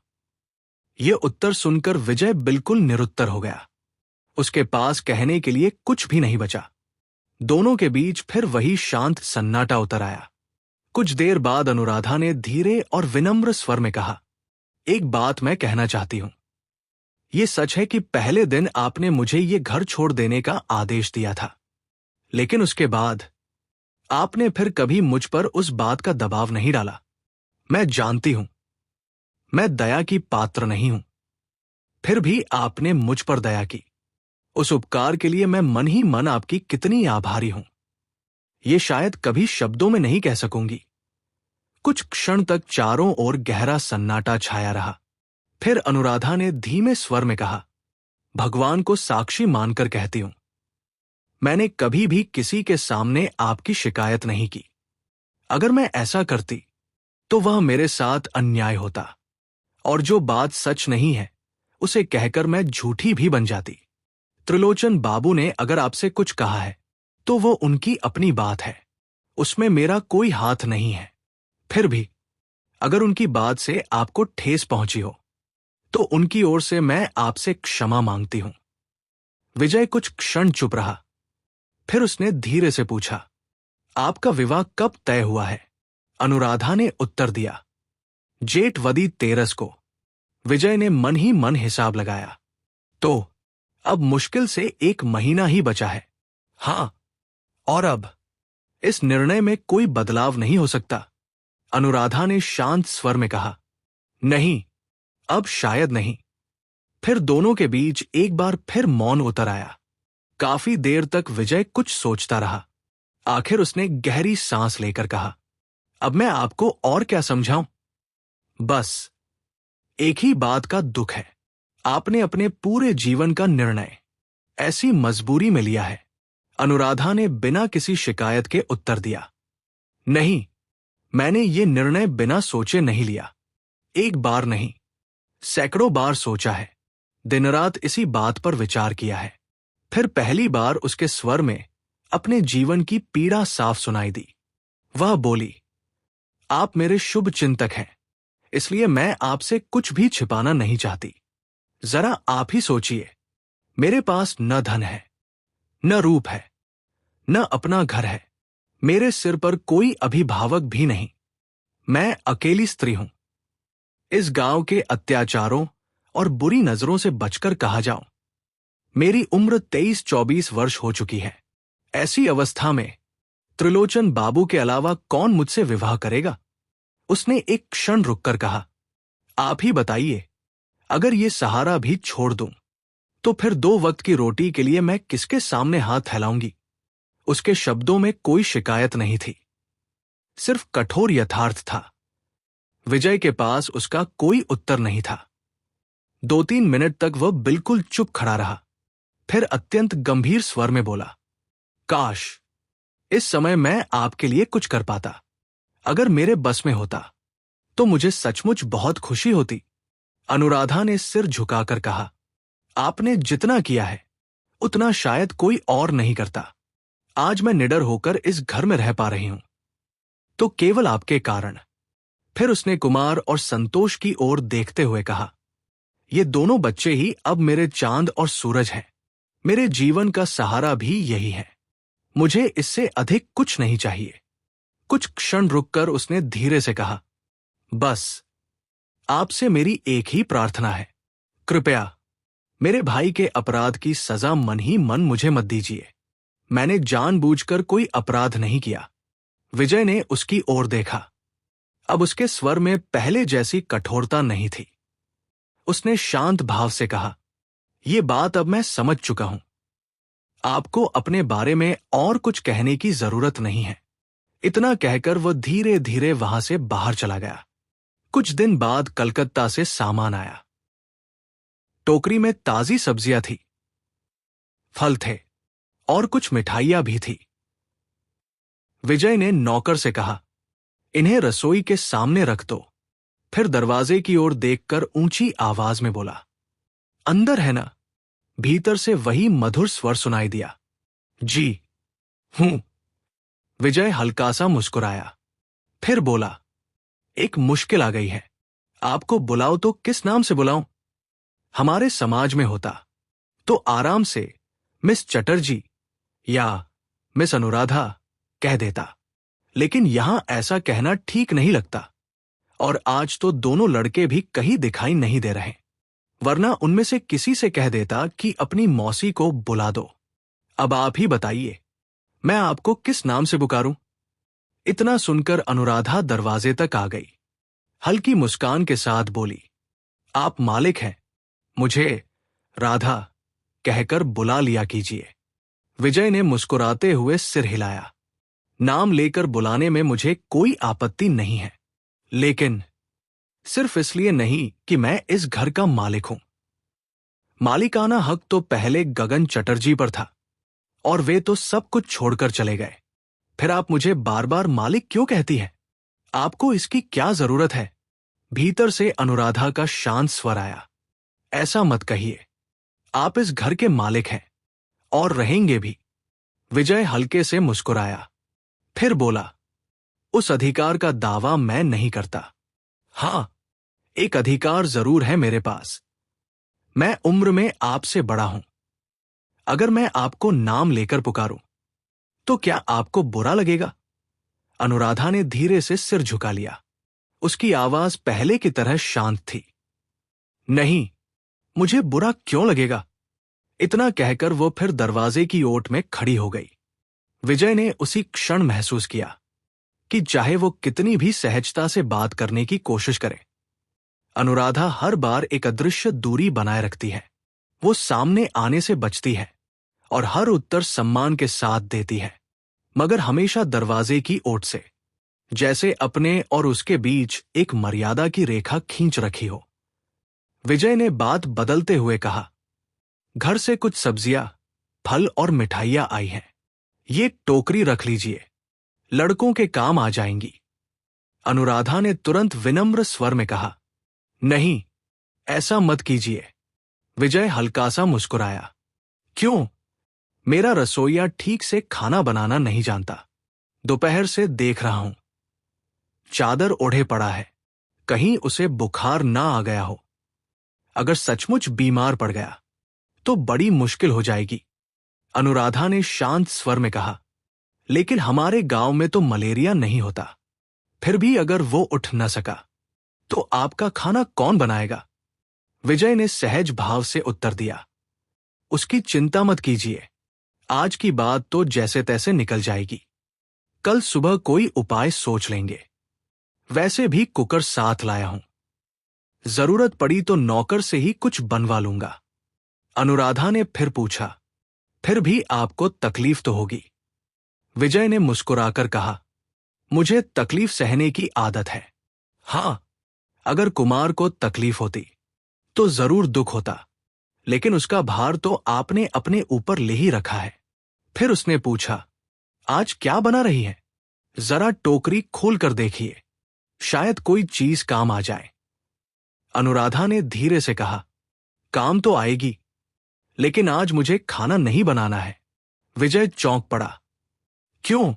[SPEAKER 1] ये उत्तर सुनकर विजय बिल्कुल निरुत्तर हो गया। उसके पास कहने के लिए कुछ भी नहीं बचा। दोनों के बीच फिर वही शांत सन्नाटा उतर आया। कुछ देर बाद अनुराधा ने धीरे और विनम्र स्वर में कहा, एक बात मैं कहना चाहती हूं। ये सच है कि पहले दिन आपने मुझे ये घर छोड़ देने का आदेश दिया था, लेकिन उसके बाद आपने फिर कभी मुझ पर उस बात का दबाव नहीं डाला। मैं जानती हूं मैं दया की पात्र नहीं हूं, फिर भी आपने मुझ पर दया की। उस उपकार के लिए मैं मन ही मन आपकी कितनी आभारी हूं, ये शायद कभी शब्दों में नहीं कह सकूंगी। कुछ क्षण तक चारों ओर गहरा सन्नाटा छाया रहा। फिर अनुराधा ने धीमे स्वर में कहा, भगवान को साक्षी मानकर कहती हूं, मैंने कभी भी किसी के सामने आपकी शिकायत नहीं की। अगर मैं ऐसा करती तो वह मेरे साथ अन्याय होता, और जो बात सच नहीं है उसे कहकर मैं झूठी भी बन जाती। त्रिलोचन बाबू ने अगर आपसे कुछ कहा है तो वो उनकी अपनी बात है, उसमें मेरा कोई हाथ नहीं है। फिर भी अगर उनकी बात से आपको ठेस पहुंची हो तो उनकी ओर से मैं आपसे क्षमा मांगती हूं। विजय कुछ क्षण चुप रहा। फिर उसने धीरे से पूछा, आपका विवाह कब तय हुआ है? अनुराधा ने उत्तर दिया, जेठवदी 13 को। विजय ने मन ही मन हिसाब लगाया, तो अब मुश्किल से 1 महीना ही बचा है। हां, और अब इस निर्णय में कोई बदलाव नहीं हो सकता। अनुराधा ने शांत स्वर में कहा, नहीं, अब शायद नहीं। फिर दोनों के बीच एक बार फिर मौन उतर आया। काफी देर तक विजय कुछ सोचता रहा। आखिर उसने गहरी सांस लेकर कहा, अब मैं आपको और क्या समझाऊं? बस एक ही बात का दुख है, आपने अपने पूरे जीवन का निर्णय ऐसी मजबूरी में लिया है। अनुराधा ने बिना किसी शिकायत के उत्तर दिया, नहीं, मैंने ये निर्णय बिना सोचे नहीं लिया। एक बार नहीं, सैकड़ों बार सोचा है, दिन रात इसी बात पर विचार किया है। फिर पहली बार उसके स्वर में अपने जीवन की पीड़ा साफ सुनाई दी। वह बोली, आप मेरे शुभ चिंतक हैं, इसलिए मैं आपसे कुछ भी छिपाना नहीं चाहती। जरा आप ही सोचिए, मेरे पास न धन है, न रूप है, न अपना घर है, मेरे सिर पर कोई अभिभावक भी नहीं। मैं अकेली स्त्री हूं। इस गांव के अत्याचारों और बुरी नजरों से बचकर कहा जाऊं, मेरी उम्र 23-24 वर्ष हो चुकी है। ऐसी अवस्था में त्रिलोचन बाबू के अलावा कौन मुझसे विवाह करेगा? उसने एक क्षण रुककर कहा, आप ही बताइए, अगर ये सहारा भी छोड़ दूं तो फिर 2 वक्त की रोटी के लिए मैं किसके सामने हाथ फैलाऊंगी? उसके शब्दों में कोई शिकायत नहीं थी, सिर्फ कठोर यथार्थ था। विजय के पास उसका कोई उत्तर नहीं था। 2-3 मिनट तक वह बिल्कुल चुप खड़ा रहा। फिर अत्यंत गंभीर स्वर में बोला, काश इस समय मैं आपके लिए कुछ कर पाता। अगर मेरे बस में होता तो मुझे सचमुच बहुत खुशी होती। अनुराधा ने सिर झुकाकर कहा, आपने जितना किया है उतना शायद कोई और नहीं करता। आज मैं निडर होकर इस घर में रह पा रही हूं तो केवल आपके कारण। फिर उसने कुमार और संतोष की ओर देखते हुए कहा, ये दोनों बच्चे ही अब मेरे चांद और सूरज हैं। मेरे जीवन का सहारा भी यही है। मुझे इससे अधिक कुछ नहीं चाहिए। कुछ क्षण रुककर उसने धीरे से कहा, बस आपसे मेरी एक ही प्रार्थना है, कृपया मेरे भाई के अपराध की सजा मन ही मन मुझे मत दीजिए। मैंने जानबूझकर कोई अपराध नहीं किया। विजय ने उसकी ओर देखा। अब उसके स्वर में पहले जैसी कठोरता नहीं थी। उसने शांत भाव से कहा, यह बात अब मैं समझ चुका हूं। आपको अपने बारे में और कुछ कहने की जरूरत नहीं है। इतना कहकर वह धीरे धीरे वहां से बाहर चला गया। कुछ दिन बाद कलकत्ता से सामान आया। टोकरी में ताजी सब्जियां थी, फल थे और कुछ मिठाइयां भी थी। विजय ने नौकर से कहा, इन्हें रसोई के सामने रख दो। फिर दरवाजे की ओर देखकर ऊंची आवाज में बोला, अंदर है ना? भीतर से वही मधुर स्वर सुनाई दिया, जी हूं। विजय हल्का सा मुस्कुराया, फिर बोला, एक मुश्किल आ गई है। आपको बुलाओ तो किस नाम से बुलाऊं? हमारे समाज में होता तो आराम से मिस चटर्जी या मिस अनुराधा कह देता, लेकिन यहां ऐसा कहना ठीक नहीं लगता। और आज तो दोनों लड़के भी कहीं दिखाई नहीं दे रहे, वरना उनमें से किसी से कह देता कि अपनी मौसी को बुला दो। अब आप ही बताइए, मैं आपको किस नाम से पुकारूं? इतना सुनकर अनुराधा दरवाजे तक आ गई। हल्की मुस्कान के साथ बोली, आप मालिक हैं, मुझे राधा कहकर बुला लिया कीजिए। विजय ने मुस्कुराते हुए सिर हिलाया, नाम लेकर बुलाने में मुझे कोई आपत्ति नहीं है, लेकिन सिर्फ इसलिए नहीं कि मैं इस घर का मालिक हूं। मालिकाना हक तो पहले गगन चटर्जी पर था, और वे तो सब कुछ छोड़कर चले गए। फिर आप मुझे बार बार मालिक क्यों कहती हैं? आपको इसकी क्या जरूरत है? भीतर से अनुराधा का शांत स्वर आया, ऐसा मत कहिए, आप इस घर के मालिक हैं और रहेंगे भी। विजय हल्के से मुस्कुराया, फिर बोला, उस अधिकार का दावा मैं नहीं करता। हां, एक अधिकार जरूर है मेरे पास। मैं उम्र में आपसे बड़ा हूं। अगर मैं आपको नाम लेकर पुकारूं तो क्या आपको बुरा लगेगा? अनुराधा ने धीरे से सिर झुका लिया। उसकी आवाज पहले की तरह शांत थी। नहीं, मुझे बुरा क्यों लगेगा? इतना कहकर वो फिर दरवाजे की ओट में खड़ी हो गई। विजय ने उसी क्षण महसूस किया कि चाहे वो कितनी भी सहजता से बात करने की कोशिश करे, अनुराधा हर बार एक अदृश्य दूरी बनाए रखती है। वो सामने आने से बचती है और हर उत्तर सम्मान के साथ देती है, मगर हमेशा दरवाजे की ओट से, जैसे अपने और उसके बीच एक मर्यादा की रेखा खींच रखी हो। विजय ने बात बदलते हुए कहा, घर से कुछ सब्जियां, फल और मिठाइयां आई हैं। ये टोकरी रख लीजिए, लड़कों के काम आ जाएंगी। अनुराधा ने तुरंत विनम्र स्वर में कहा, नहीं, ऐसा मत कीजिए। विजय हल्का सा मुस्कुराया, क्यों? मेरा रसोइया ठीक से खाना बनाना नहीं जानता। दोपहर से देख रहा हूं, चादर ओढ़े पड़ा है, कहीं उसे बुखार ना आ गया हो। अगर सचमुच बीमार पड़ गया तो बड़ी मुश्किल हो जाएगी। अनुराधा ने शांत स्वर में कहा, लेकिन हमारे गांव में तो मलेरिया नहीं होता। फिर भी अगर वो उठ न सका तो आपका खाना कौन बनाएगा? विजय ने सहज भाव से उत्तर दिया, उसकी चिंता मत कीजिए, आज की बात तो जैसे तैसे निकल जाएगी। कल सुबह कोई उपाय सोच लेंगे। वैसे भी कुकर साथ लाया हूं, जरूरत पड़ी तो नौकर से ही कुछ बनवा लूंगा। अनुराधा ने फिर पूछा, फिर भी आपको तकलीफ तो होगी? विजय ने मुस्कुराकर कहा, मुझे तकलीफ सहने की आदत है। हां, अगर कुमार को तकलीफ होती तो जरूर दुख होता, लेकिन उसका भार तो आपने अपने ऊपर ले ही रखा है। फिर उसने पूछा, आज क्या बना रही है? जरा टोकरी खोल कर देखिए, शायद कोई चीज काम आ जाए। अनुराधा ने धीरे से कहा, काम तो आएगी, लेकिन आज मुझे खाना नहीं बनाना है। विजय चौंक पड़ा। क्यों?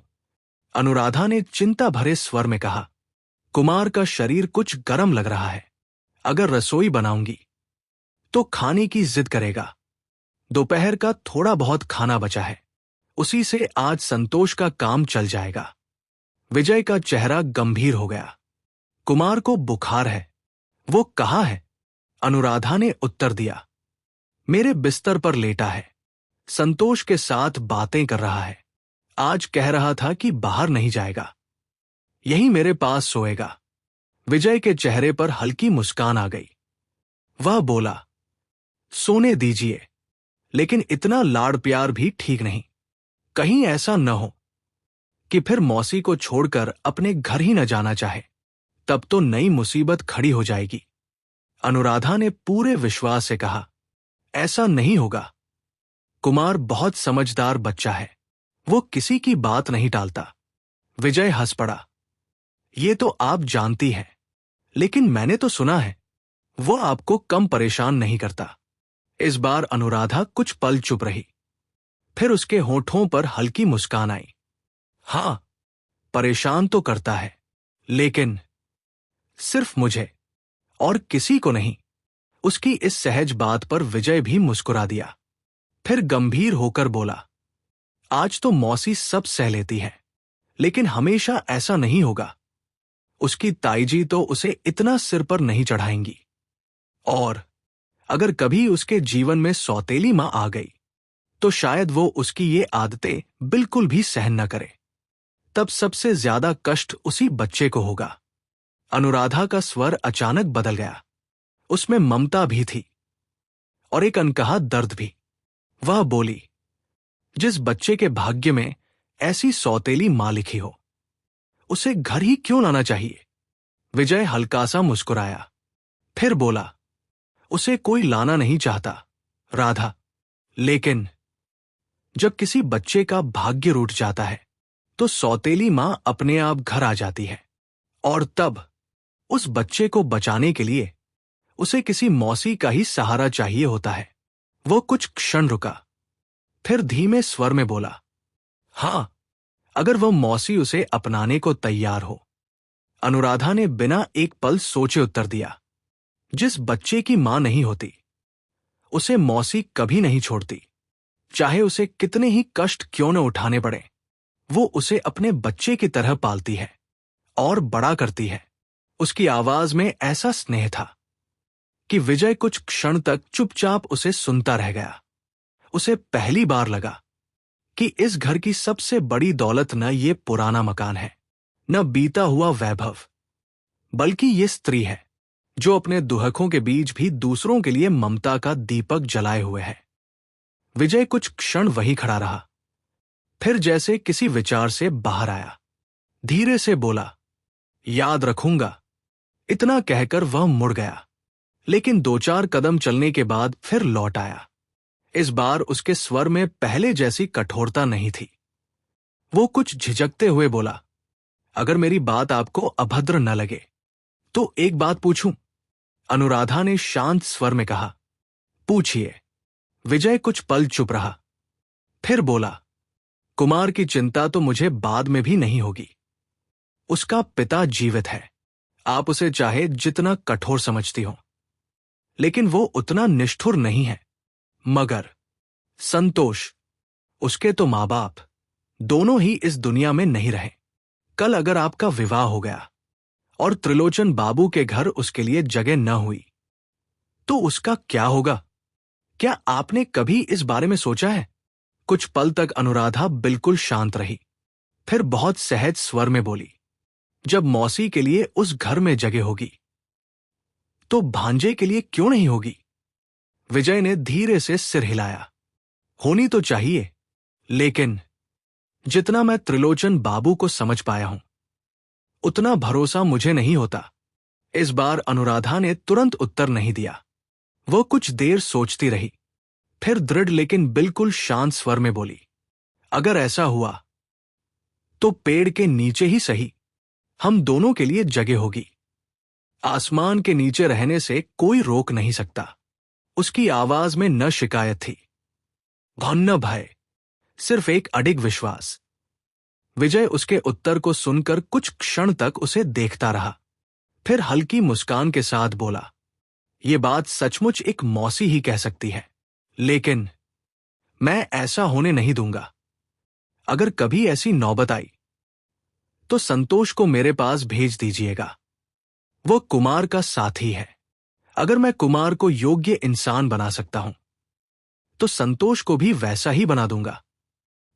[SPEAKER 1] अनुराधा ने चिंता भरे स्वर में कहा, कुमार का शरीर कुछ गर्म लग रहा है। अगर रसोई बनाऊंगी तो खाने की जिद करेगा। दोपहर का थोड़ा बहुत खाना बचा है, उसी से आज संतोष का काम चल जाएगा। विजय का चेहरा गंभीर हो गया। कुमार को बुखार है, वो कहाँ है? अनुराधा ने उत्तर दिया, मेरे बिस्तर पर लेटा है, संतोष के साथ बातें कर रहा है। आज कह रहा था कि बाहर नहीं जाएगा, यही मेरे पास सोएगा। विजय के चेहरे पर हल्की मुस्कान आ गई। वह बोला, सोने दीजिए, लेकिन इतना लाड़ प्यार भी ठीक नहीं। कहीं ऐसा न हो कि फिर मौसी को छोड़कर अपने घर ही न जाना चाहे, तब तो नई मुसीबत खड़ी हो जाएगी। अनुराधा ने पूरे विश्वास से कहा, ऐसा नहीं होगा। कुमार बहुत समझदार बच्चा है, वो किसी की बात नहीं टालता। विजय हंस पड़ा, ये तो आप जानती हैं, लेकिन मैंने तो सुना है वो आपको कम परेशान नहीं करता। इस बार अनुराधा कुछ पल चुप रही। फिर उसके होठों पर हल्की मुस्कान आई। हां, परेशान तो करता है, लेकिन सिर्फ मुझे और किसी को नहीं। उसकी इस सहज बात पर विजय भी मुस्कुरा दिया। फिर गंभीर होकर बोला, आज तो मौसी सब सह लेती है, लेकिन हमेशा ऐसा नहीं होगा। उसकी ताईजी तो उसे इतना सिर पर नहीं चढ़ाएंगी। और अगर कभी उसके जीवन में सौतेली मां आ गई तो शायद वो उसकी ये आदतें बिल्कुल भी सहन न करे। तब सबसे ज्यादा कष्ट उसी बच्चे को होगा। अनुराधा का स्वर अचानक बदल गया। उसमें ममता भी थी और एक अनकहा दर्द भी। वह बोली, जिस बच्चे के भाग्य में ऐसी सौतेली मां लिखी हो, उसे घर ही क्यों लाना चाहिए? विजय हल्का सा मुस्कुराया। फिर बोला, उसे कोई लाना नहीं चाहता, राधा। लेकिन जब किसी बच्चे का भाग्य रूठ जाता है तो सौतेली मां अपने आप घर आ जाती है। और तब उस बच्चे को बचाने के लिए उसे किसी मौसी का ही सहारा चाहिए होता है। वो कुछ क्षण रुका, फिर धीमे स्वर में बोला, हां, अगर वह मौसी उसे अपनाने को तैयार हो। अनुराधा ने बिना एक पल सोचे उत्तर दिया, जिस बच्चे की मां नहीं होती उसे मौसी कभी नहीं छोड़ती। चाहे उसे कितने ही कष्ट क्यों न उठाने पड़े, वो उसे अपने बच्चे की तरह पालती है और बड़ा करती है। उसकी आवाज में ऐसा स्नेह था कि विजय कुछ क्षण तक चुपचाप उसे सुनता रह गया। उसे पहली बार लगा कि इस घर की सबसे बड़ी दौलत न ये पुराना मकान है, न बीता हुआ वैभव, बल्कि ये स्त्री है जो अपने दुहकों के बीच भी दूसरों के लिए ममता का दीपक जलाए हुए है। विजय कुछ क्षण वही खड़ा रहा, फिर जैसे किसी विचार से बाहर आया, धीरे से बोला, याद रखूंगा। इतना कहकर वह मुड़ गया, लेकिन 2-4 कदम चलने के बाद फिर लौट आया। इस बार उसके स्वर में पहले जैसी कठोरता नहीं थी। वो कुछ झिझकते हुए बोला, अगर मेरी बात आपको अभद्र न लगे तो एक बात पूछूं? अनुराधा ने शांत स्वर में कहा, पूछिए। विजय कुछ पल चुप रहा, फिर बोला, कुमार की चिंता तो मुझे बाद में भी नहीं होगी। उसका पिता जीवित है। आप उसे चाहे जितना कठोर समझती हो, लेकिन वो उतना निष्ठुर नहीं है। मगर संतोष, उसके तो मां बाप दोनों ही इस दुनिया में नहीं रहे। कल अगर आपका विवाह हो गया और त्रिलोचन बाबू के घर उसके लिए जगह न हुई तो उसका क्या होगा? क्या आपने कभी इस बारे में सोचा है? कुछ पल तक अनुराधा बिल्कुल शांत रही, फिर बहुत सहज स्वर में बोली, जब मौसी के लिए उस घर में जगह होगी तो भांजे के लिए क्यों नहीं होगी? विजय ने धीरे से सिर हिलाया। होनी तो चाहिए, लेकिन जितना मैं त्रिलोचन बाबू को समझ पाया हूं उतना भरोसा मुझे नहीं होता। इस बार अनुराधा ने तुरंत उत्तर नहीं दिया। वो कुछ देर सोचती रही, फिर दृढ़ लेकिन बिल्कुल शांत स्वर में बोली, अगर ऐसा हुआ तो पेड़ के नीचे ही सही, हम दोनों के लिए जगह होगी। आसमान के नीचे रहने से कोई रोक नहीं सकता। उसकी आवाज में न शिकायत थी, न भय, सिर्फ एक अडिग विश्वास। विजय उसके उत्तर को सुनकर कुछ क्षण तक उसे देखता रहा, फिर हल्की मुस्कान के साथ बोला, ये बात सचमुच एक मौसी ही कह सकती है, लेकिन मैं ऐसा होने नहीं दूंगा। अगर कभी ऐसी नौबत आई तो संतोष को मेरे पास भेज दीजिएगा। वो कुमार का साथी है। अगर मैं कुमार को योग्य इंसान बना सकता हूं तो संतोष को भी वैसा ही बना दूंगा।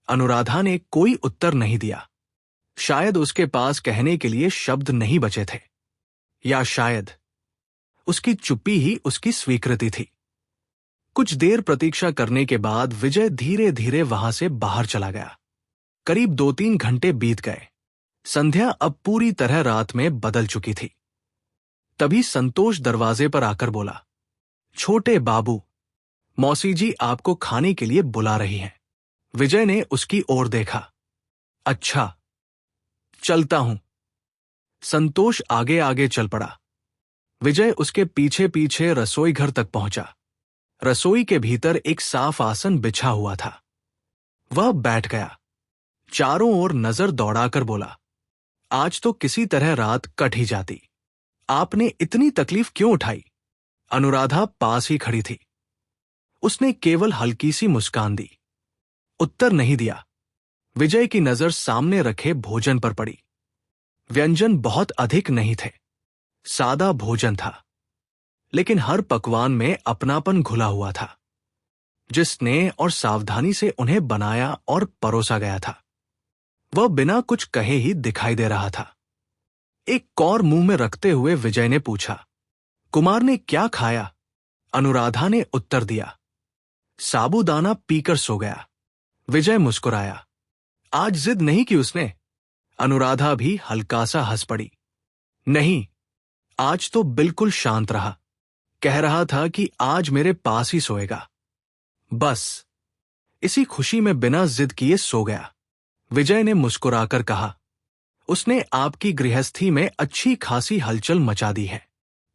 [SPEAKER 1] अनुराधा ने कोई उत्तर नहीं दिया। शायद उसके पास कहने के लिए शब्द नहीं बचे थे, या शायद उसकी चुप्पी ही उसकी स्वीकृति थी। कुछ देर प्रतीक्षा करने के बाद विजय धीरे धीरे वहां से बाहर चला गया। करीब 2-3 घंटे बीत गए। संध्या अब पूरी तरह रात में बदल चुकी थी। तभी संतोष दरवाजे पर आकर बोला, छोटे बाबू, मौसी जी आपको खाने के लिए बुला रही हैं। विजय ने उसकी ओर देखा। अच्छा, चलता हूं। संतोष आगे आगे चल पड़ा। विजय उसके पीछे पीछे रसोई घर तक पहुंचा। रसोई के भीतर एक साफ आसन बिछा हुआ था। वह बैठ गया। चारों ओर नजर दौड़ाकर बोला, आज तो किसी तरह रात कट ही जाती। आपने इतनी तकलीफ क्यों उठाई? अनुराधा पास ही खड़ी थी। उसने केवल हल्की सी मुस्कान दी, उत्तर नहीं दिया। विजय की नजर सामने रखे भोजन पर पड़ी। व्यंजन बहुत अधिक नहीं थे, सादा भोजन था, लेकिन हर पकवान में अपनापन घुला हुआ था, जिस स्नेह और सावधानी से उन्हें बनाया और परोसा गया था वह बिना कुछ कहे ही दिखाई दे रहा था। एक कौर मुंह में रखते हुए विजय ने पूछा, कुमार ने क्या खाया? अनुराधा ने उत्तर दिया, साबूदाना पीकर सो गया। विजय मुस्कुराया, आज जिद नहीं की उसने? अनुराधा भी हल्का सा हंस पड़ी, नहीं, आज तो बिल्कुल शांत रहा। कह रहा था कि आज मेरे पास ही सोएगा। बस इसी खुशी में बिना जिद किए सो गया। विजय ने मुस्कुराकर कहा, उसने आपकी गृहस्थी में अच्छी खासी हलचल मचा दी है।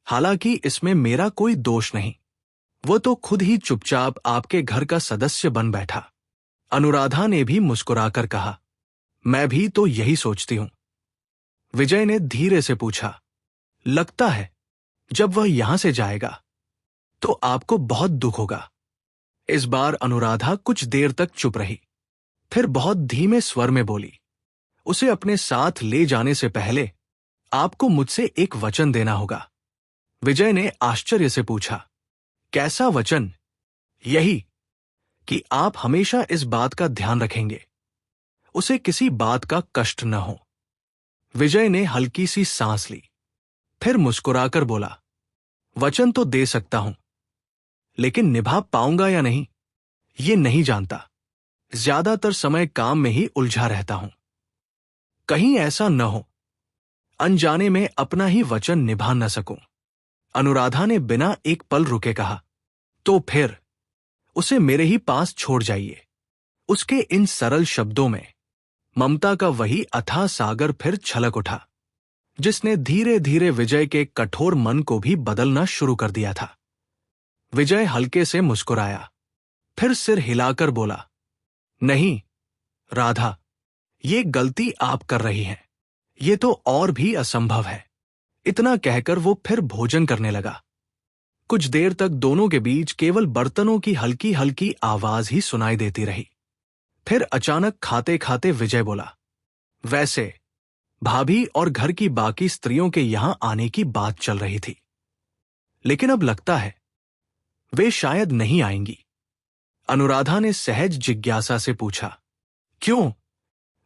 [SPEAKER 1] हालांकि इसमें मेरा कोई दोष नहीं, वो तो खुद ही चुपचाप आपके घर का सदस्य बन बैठा। अनुराधा ने भी मुस्कुराकर कहा, मैं भी तो यही सोचती हूं। विजय ने धीरे से पूछा, लगता है जब वह यहां से जाएगा तो आपको बहुत दुख होगा। इस बार अनुराधा कुछ देर तक चुप रही, फिर बहुत धीमे स्वर में बोली, उसे अपने साथ ले जाने से पहले आपको मुझसे एक वचन देना होगा। विजय ने आश्चर्य से पूछा, कैसा वचन? यही कि आप हमेशा इस बात का ध्यान रखेंगे, उसे किसी बात का कष्ट न हो। विजय ने हल्की सी सांस ली, फिर मुस्कुराकर बोला, वचन तो दे सकता हूं, लेकिन निभा पाऊंगा या नहीं ये नहीं जानता। ज्यादातर समय काम में ही उलझा रहता हूं। कहीं ऐसा न हो अनजाने में अपना ही वचन निभा न सकूं। अनुराधा ने बिना एक पल रुके कहा, तो फिर उसे मेरे ही पास छोड़ जाइए। उसके इन सरल शब्दों में ममता का वही अथाह सागर फिर छलक उठा, जिसने धीरे धीरे विजय के कठोर मन को भी बदलना शुरू कर दिया था। विजय हल्के से मुस्कुराया, फिर सिर हिलाकर बोला, नहीं राधा, ये गलती आप कर रही हैं, ये तो और भी असंभव है। इतना कहकर वो फिर भोजन करने लगा। कुछ देर तक दोनों के बीच केवल बर्तनों की हल्की हल्की आवाज ही सुनाई देती रही। फिर अचानक खाते खाते विजय बोला, वैसे भाभी और घर की बाकी स्त्रियों के यहां आने की बात चल रही थी, लेकिन अब लगता है वे शायद नहीं आएंगी। अनुराधा ने सहज जिज्ञासा से पूछा, क्यों?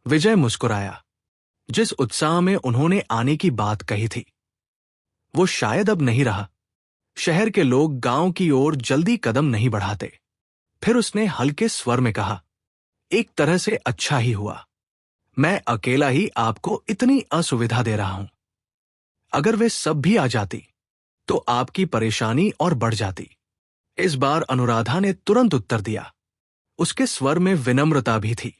[SPEAKER 1] विजय मुस्कुराया। जिस उत्साह में उन्होंने आने की बात कही थी वो शायद अब नहीं रहा। शहर के लोग गांव की ओर जल्दी कदम नहीं बढ़ाते। फिर उसने हल्के स्वर में कहा, एक तरह से अच्छा ही हुआ, मैं अकेला ही आपको इतनी असुविधा दे रहा हूं। अगर वे सब भी आ जाती तो आपकी परेशानी और बढ़ जाती। इस बार अनुराधा ने तुरंत उत्तर दिया। उसके स्वर में विनम्रता भी थी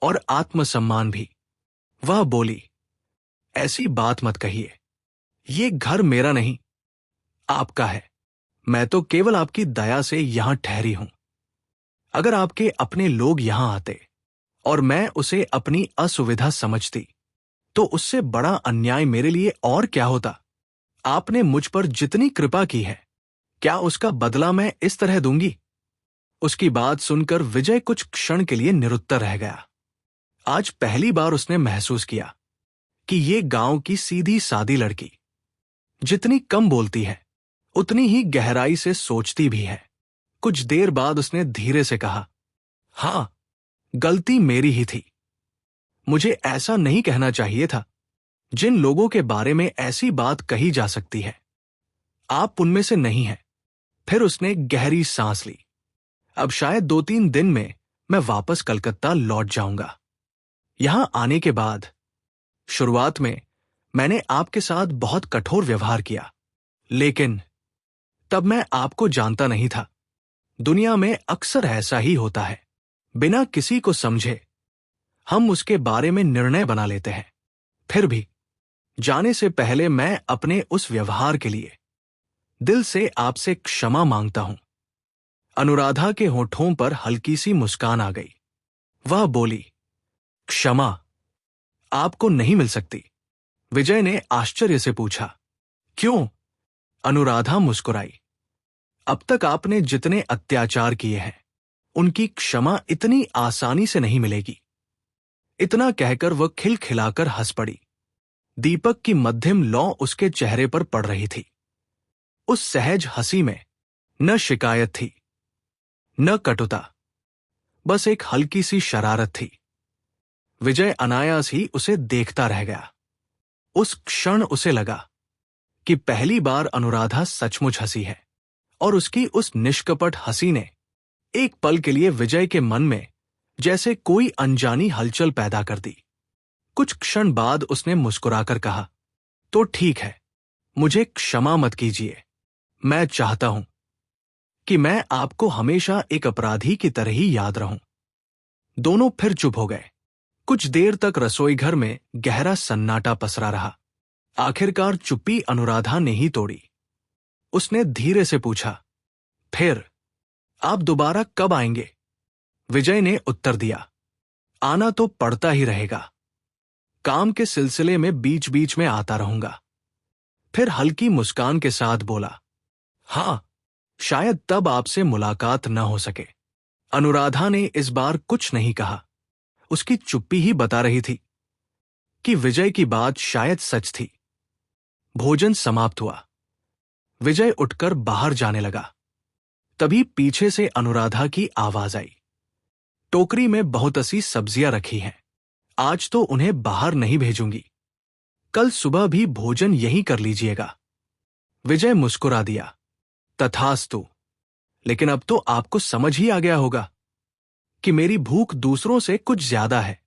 [SPEAKER 1] और आत्मसम्मान भी। वह बोली, ऐसी बात मत कहिए, ये घर मेरा नहीं आपका है। मैं तो केवल आपकी दया से यहां ठहरी हूं। अगर आपके अपने लोग यहां आते और मैं उसे अपनी असुविधा समझती तो उससे बड़ा अन्याय मेरे लिए और क्या होता। आपने मुझ पर जितनी कृपा की है, क्या उसका बदला मैं इस तरह दूंगी? उसकी बात सुनकर विजय कुछ क्षण के लिए निरुत्तर रह गया। आज पहली बार उसने महसूस किया कि ये गांव की सीधी सादी लड़की जितनी कम बोलती है उतनी ही गहराई से सोचती भी है। कुछ देर बाद उसने धीरे से कहा, हां, गलती मेरी ही थी। मुझे ऐसा नहीं कहना चाहिए था। जिन लोगों के बारे में ऐसी बात कही जा सकती है, आप उनमें से नहीं हैं। फिर उसने गहरी सांस ली। अब शायद 2-3 दिन में मैं वापस कलकत्ता लौट जाऊंगा। यहां आने के बाद शुरुआत में मैंने आपके साथ बहुत कठोर व्यवहार किया, लेकिन तब मैं आपको जानता नहीं था। दुनिया में अक्सर ऐसा ही होता है, बिना किसी को समझे हम उसके बारे में निर्णय बना लेते हैं। फिर भी जाने से पहले मैं अपने उस व्यवहार के लिए दिल से आपसे क्षमा मांगता हूं। अनुराधा के होठों पर हल्की सी मुस्कान आ गई। वह बोली, क्षमा आपको नहीं मिल सकती। विजय ने आश्चर्य से पूछा, क्यों? अनुराधा मुस्कुराई। अब तक आपने जितने अत्याचार किए हैं उनकी क्षमा इतनी आसानी से नहीं मिलेगी। इतना कहकर वह खिलखिलाकर हंस पड़ी। दीपक की मध्यम लौ उसके चेहरे पर पड़ रही थी। उस सहज हंसी में न शिकायत थी न कटुता, बस एक हल्की सी शरारत थी। विजय अनायास ही उसे देखता रह गया। उस क्षण उसे लगा कि पहली बार अनुराधा सचमुच हंसी है, और उसकी उस निष्कपट हंसी ने एक पल के लिए विजय के मन में जैसे कोई अनजानी हलचल पैदा कर दी। कुछ क्षण बाद उसने मुस्कुराकर कहा, तो ठीक है, मुझे क्षमा मत कीजिए। मैं चाहता हूं कि मैं आपको हमेशा एक अपराधी की तरह ही याद रहूं। दोनों फिर चुप हो गए। कुछ देर तक रसोई घर में गहरा सन्नाटा पसरा रहा। आखिरकार चुप्पी अनुराधा ने ही तोड़ी। उसने धीरे से पूछा, फिर आप दोबारा कब आएंगे? विजय ने उत्तर दिया, आना तो पड़ता ही रहेगा। काम के सिलसिले में बीच बीच में आता रहूंगा। फिर हल्की मुस्कान के साथ बोला, हां, शायद तब आपसे मुलाकात न हो सके। अनुराधा ने इस बार कुछ नहीं कहा। उसकी चुप्पी ही बता रही थी कि विजय की बात शायद सच थी। भोजन समाप्त हुआ। विजय उठकर बाहर जाने लगा। तभी पीछे से अनुराधा की आवाज आई, टोकरी में बहुत सी सब्जियां रखी हैं। आज तो उन्हें बाहर नहीं भेजूंगी, कल सुबह भी भोजन यहीं कर लीजिएगा। विजय मुस्कुरा दिया, तथास्तु। लेकिन अब तो आपको समझ ही आ गया होगा कि मेरी भूख दूसरों से कुछ ज्यादा है,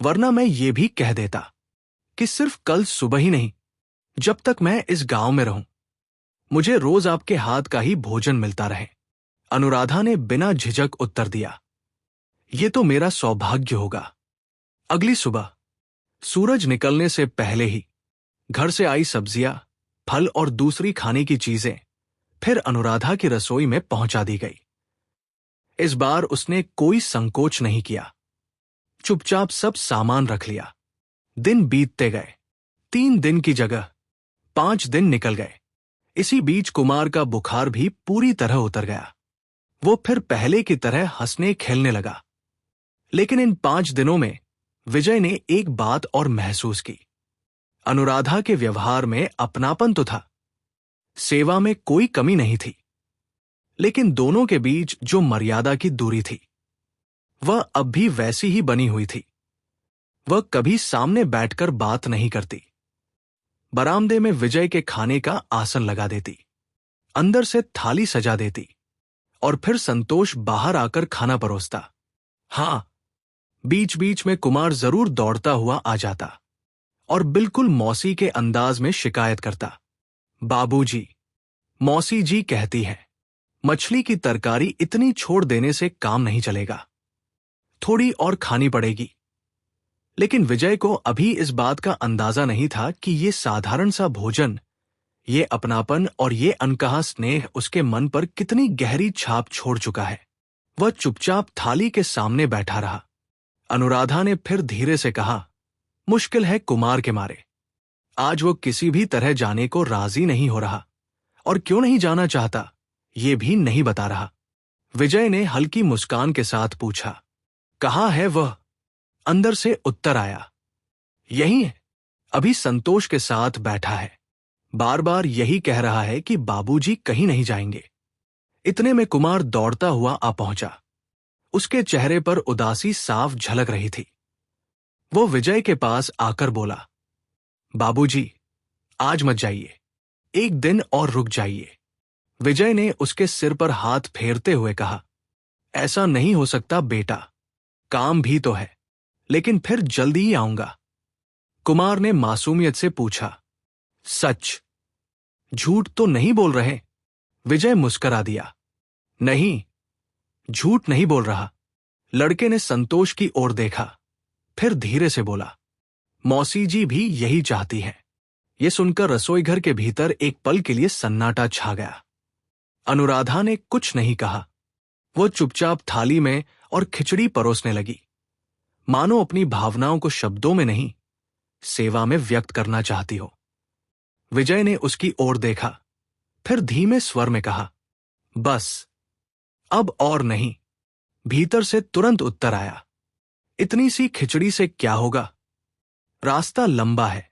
[SPEAKER 1] वरना मैं ये भी कह देता कि सिर्फ कल सुबह ही नहीं, जब तक मैं इस गांव में रहूं, मुझे रोज आपके हाथ का ही भोजन मिलता रहे। अनुराधा ने बिना झिझक उत्तर दिया, ये तो मेरा सौभाग्य होगा। अगली सुबह सूरज निकलने से पहले ही घर से आई सब्जियां, फल और दूसरी खाने की चीजें फिर अनुराधा की रसोई में पहुंचा दी गई। इस बार उसने कोई संकोच नहीं किया। चुपचाप सब सामान रख लिया। दिन बीतते गए। 3 दिन की जगह 5 दिन निकल गए। इसी बीच कुमार का बुखार भी पूरी तरह उतर गया। वो फिर पहले की तरह हंसने खेलने लगा। लेकिन इन 5 दिनों में विजय ने एक बात और महसूस की। अनुराधा के व्यवहार में अपनापन तो था, सेवा में कोई कमी नहीं थी, लेकिन दोनों के बीच जो मर्यादा की दूरी थी वह अब भी वैसी ही बनी हुई थी। वह कभी सामने बैठकर बात नहीं करती। बरामदे में विजय के खाने का आसन लगा देती, अंदर से थाली सजा देती और फिर संतोष बाहर आकर खाना परोसता। हां, बीच बीच में कुमार जरूर दौड़ता हुआ आ जाता और बिल्कुल मौसी के अंदाज में शिकायत करता, बाबूजी, मौसी जी कहती है, मछली की तरकारी इतनी छोड़ देने से काम नहीं चलेगा, थोड़ी और खानी पड़ेगी। लेकिन विजय को अभी इस बात का अंदाजा नहीं था कि ये साधारण सा भोजन, ये अपनापन और ये अनकहा स्नेह उसके मन पर कितनी गहरी छाप छोड़ चुका है। वह चुपचाप थाली के सामने बैठा रहा। अनुराधा ने फिर धीरे से कहा, मुश्किल है कुमार के मारे। आज वो किसी भी तरह जाने को राजी नहीं हो रहा, और क्यों नहीं जाना चाहता ये भी नहीं बता रहा। विजय ने हल्की मुस्कान के साथ पूछा, कहाँ है वह? अंदर से उत्तर आया, यहीं है, अभी संतोष के साथ बैठा है। बार बार यही कह रहा है कि बाबूजी कहीं नहीं जाएंगे। इतने में कुमार दौड़ता हुआ आ पहुंचा। उसके चेहरे पर उदासी साफ झलक रही थी। वो विजय के पास आकर बोला, बाबूजी, आज मत जाइए, एक दिन और रुक जाइए। विजय ने उसके सिर पर हाथ फेरते हुए कहा, ऐसा नहीं हो सकता बेटा, काम भी तो है, लेकिन फिर जल्दी ही आऊंगा। कुमार ने मासूमियत से पूछा, सच? झूठ तो नहीं बोल रहे? विजय मुस्करा दिया, नहीं, झूठ नहीं बोल रहा। लड़के ने संतोष की ओर देखा, फिर धीरे से बोला, मौसी जी भी यही चाहती हैं। ये सुनकर रसोईघर के भीतर एक पल के लिए सन्नाटा छा गया। अनुराधा ने कुछ नहीं कहा। वो चुपचाप थाली में और खिचड़ी परोसने लगी, मानो अपनी भावनाओं को शब्दों में नहीं, सेवा में व्यक्त करना चाहती हो। विजय ने उसकी ओर देखा, फिर धीमे स्वर में कहा, बस, अब और नहीं। भीतर से तुरंत उत्तर आया, इतनी सी खिचड़ी से क्या होगा? रास्ता लंबा है,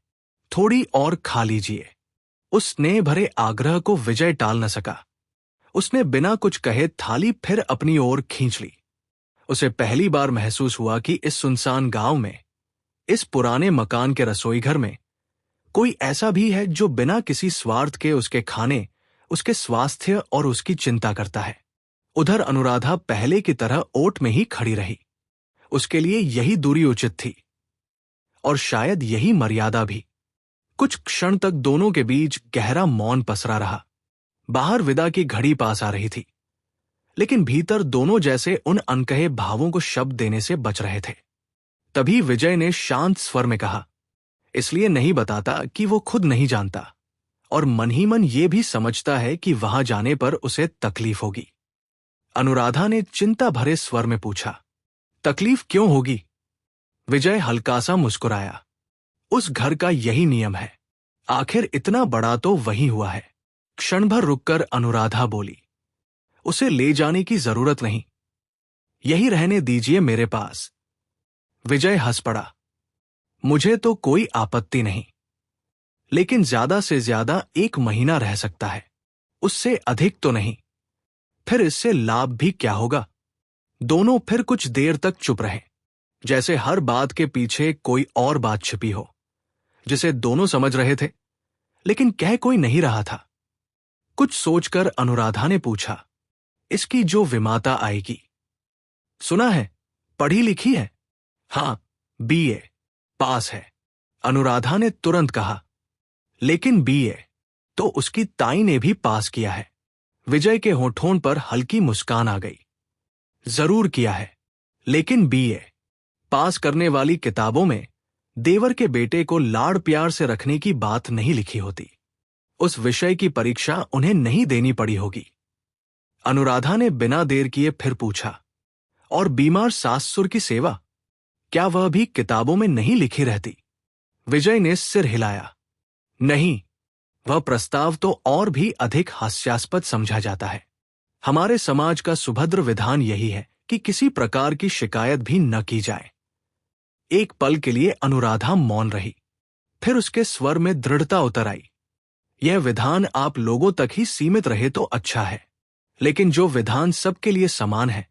[SPEAKER 1] थोड़ी और खा लीजिए। उस स्नेह भरे आग्रह को विजय टाल न सका। उसने बिना कुछ कहे थाली फिर अपनी ओर खींच ली। उसे पहली बार महसूस हुआ कि इस सुनसान गांव में, इस पुराने मकान के रसोईघर में, कोई ऐसा भी है जो बिना किसी स्वार्थ के उसके खाने, उसके स्वास्थ्य और उसकी चिंता करता है। उधर अनुराधा पहले की तरह ओट में ही खड़ी रही। उसके लिए यही दूरी उचित थी और शायद यही मर्यादा भी। कुछ क्षण तक दोनों के बीच गहरा मौन पसरा रहा। बाहर विदा की घड़ी पास आ रही थी, लेकिन भीतर दोनों जैसे उन अनकहे भावों को शब्द देने से बच रहे थे। तभी विजय ने शांत स्वर में कहा, इसलिए नहीं बताता कि वो खुद नहीं जानता और मन ही मन ये भी समझता है कि वहां जाने पर उसे तकलीफ होगी। अनुराधा ने चिंता भरे स्वर में पूछा, तकलीफ क्यों होगी? विजय हल्का सा मुस्कुराया। उस घर का यही नियम है। आखिर इतना बड़ा तो वही हुआ है। क्षण भर रुककर अनुराधा बोली, उसे ले जाने की जरूरत नहीं, यही रहने दीजिए मेरे पास। विजय हंस पड़ा, मुझे तो कोई आपत्ति नहीं, लेकिन ज्यादा से ज्यादा 1 महीना रह सकता है, उससे अधिक तो नहीं। फिर इससे लाभ भी क्या होगा? दोनों फिर कुछ देर तक चुप रहे, जैसे हर बात के पीछे कोई और बात छिपी हो, जिसे दोनों समझ रहे थे लेकिन कह कोई नहीं रहा था। कुछ सोचकर अनुराधा ने पूछा, इसकी जो विमाता आएगी, सुना है पढ़ी लिखी है? हां, BA पास है। अनुराधा ने तुरंत कहा, लेकिन BA तो उसकी ताई ने भी पास किया है। विजय के होठों पर हल्की मुस्कान आ गई। जरूर किया है, लेकिन BA पास करने वाली किताबों में देवर के बेटे को लाड़ प्यार से रखने की बात नहीं लिखी होती। उस विषय की परीक्षा उन्हें नहीं देनी पड़ी होगी। अनुराधा ने बिना देर किए फिर पूछा, और बीमार सास-ससुर की सेवा, क्या वह भी किताबों में नहीं लिखी रहती? विजय ने सिर हिलाया, नहीं, वह प्रस्ताव तो और भी अधिक हास्यास्पद समझा जाता है। हमारे समाज का सुभद्र विधान यही है कि किसी प्रकार की शिकायत भी न की जाए। एक पल के लिए अनुराधा मौन रही, फिर उसके स्वर में दृढ़ता उतर आई। यह विधान आप लोगों तक ही सीमित रहे तो अच्छा है, लेकिन जो विधान सबके लिए समान है,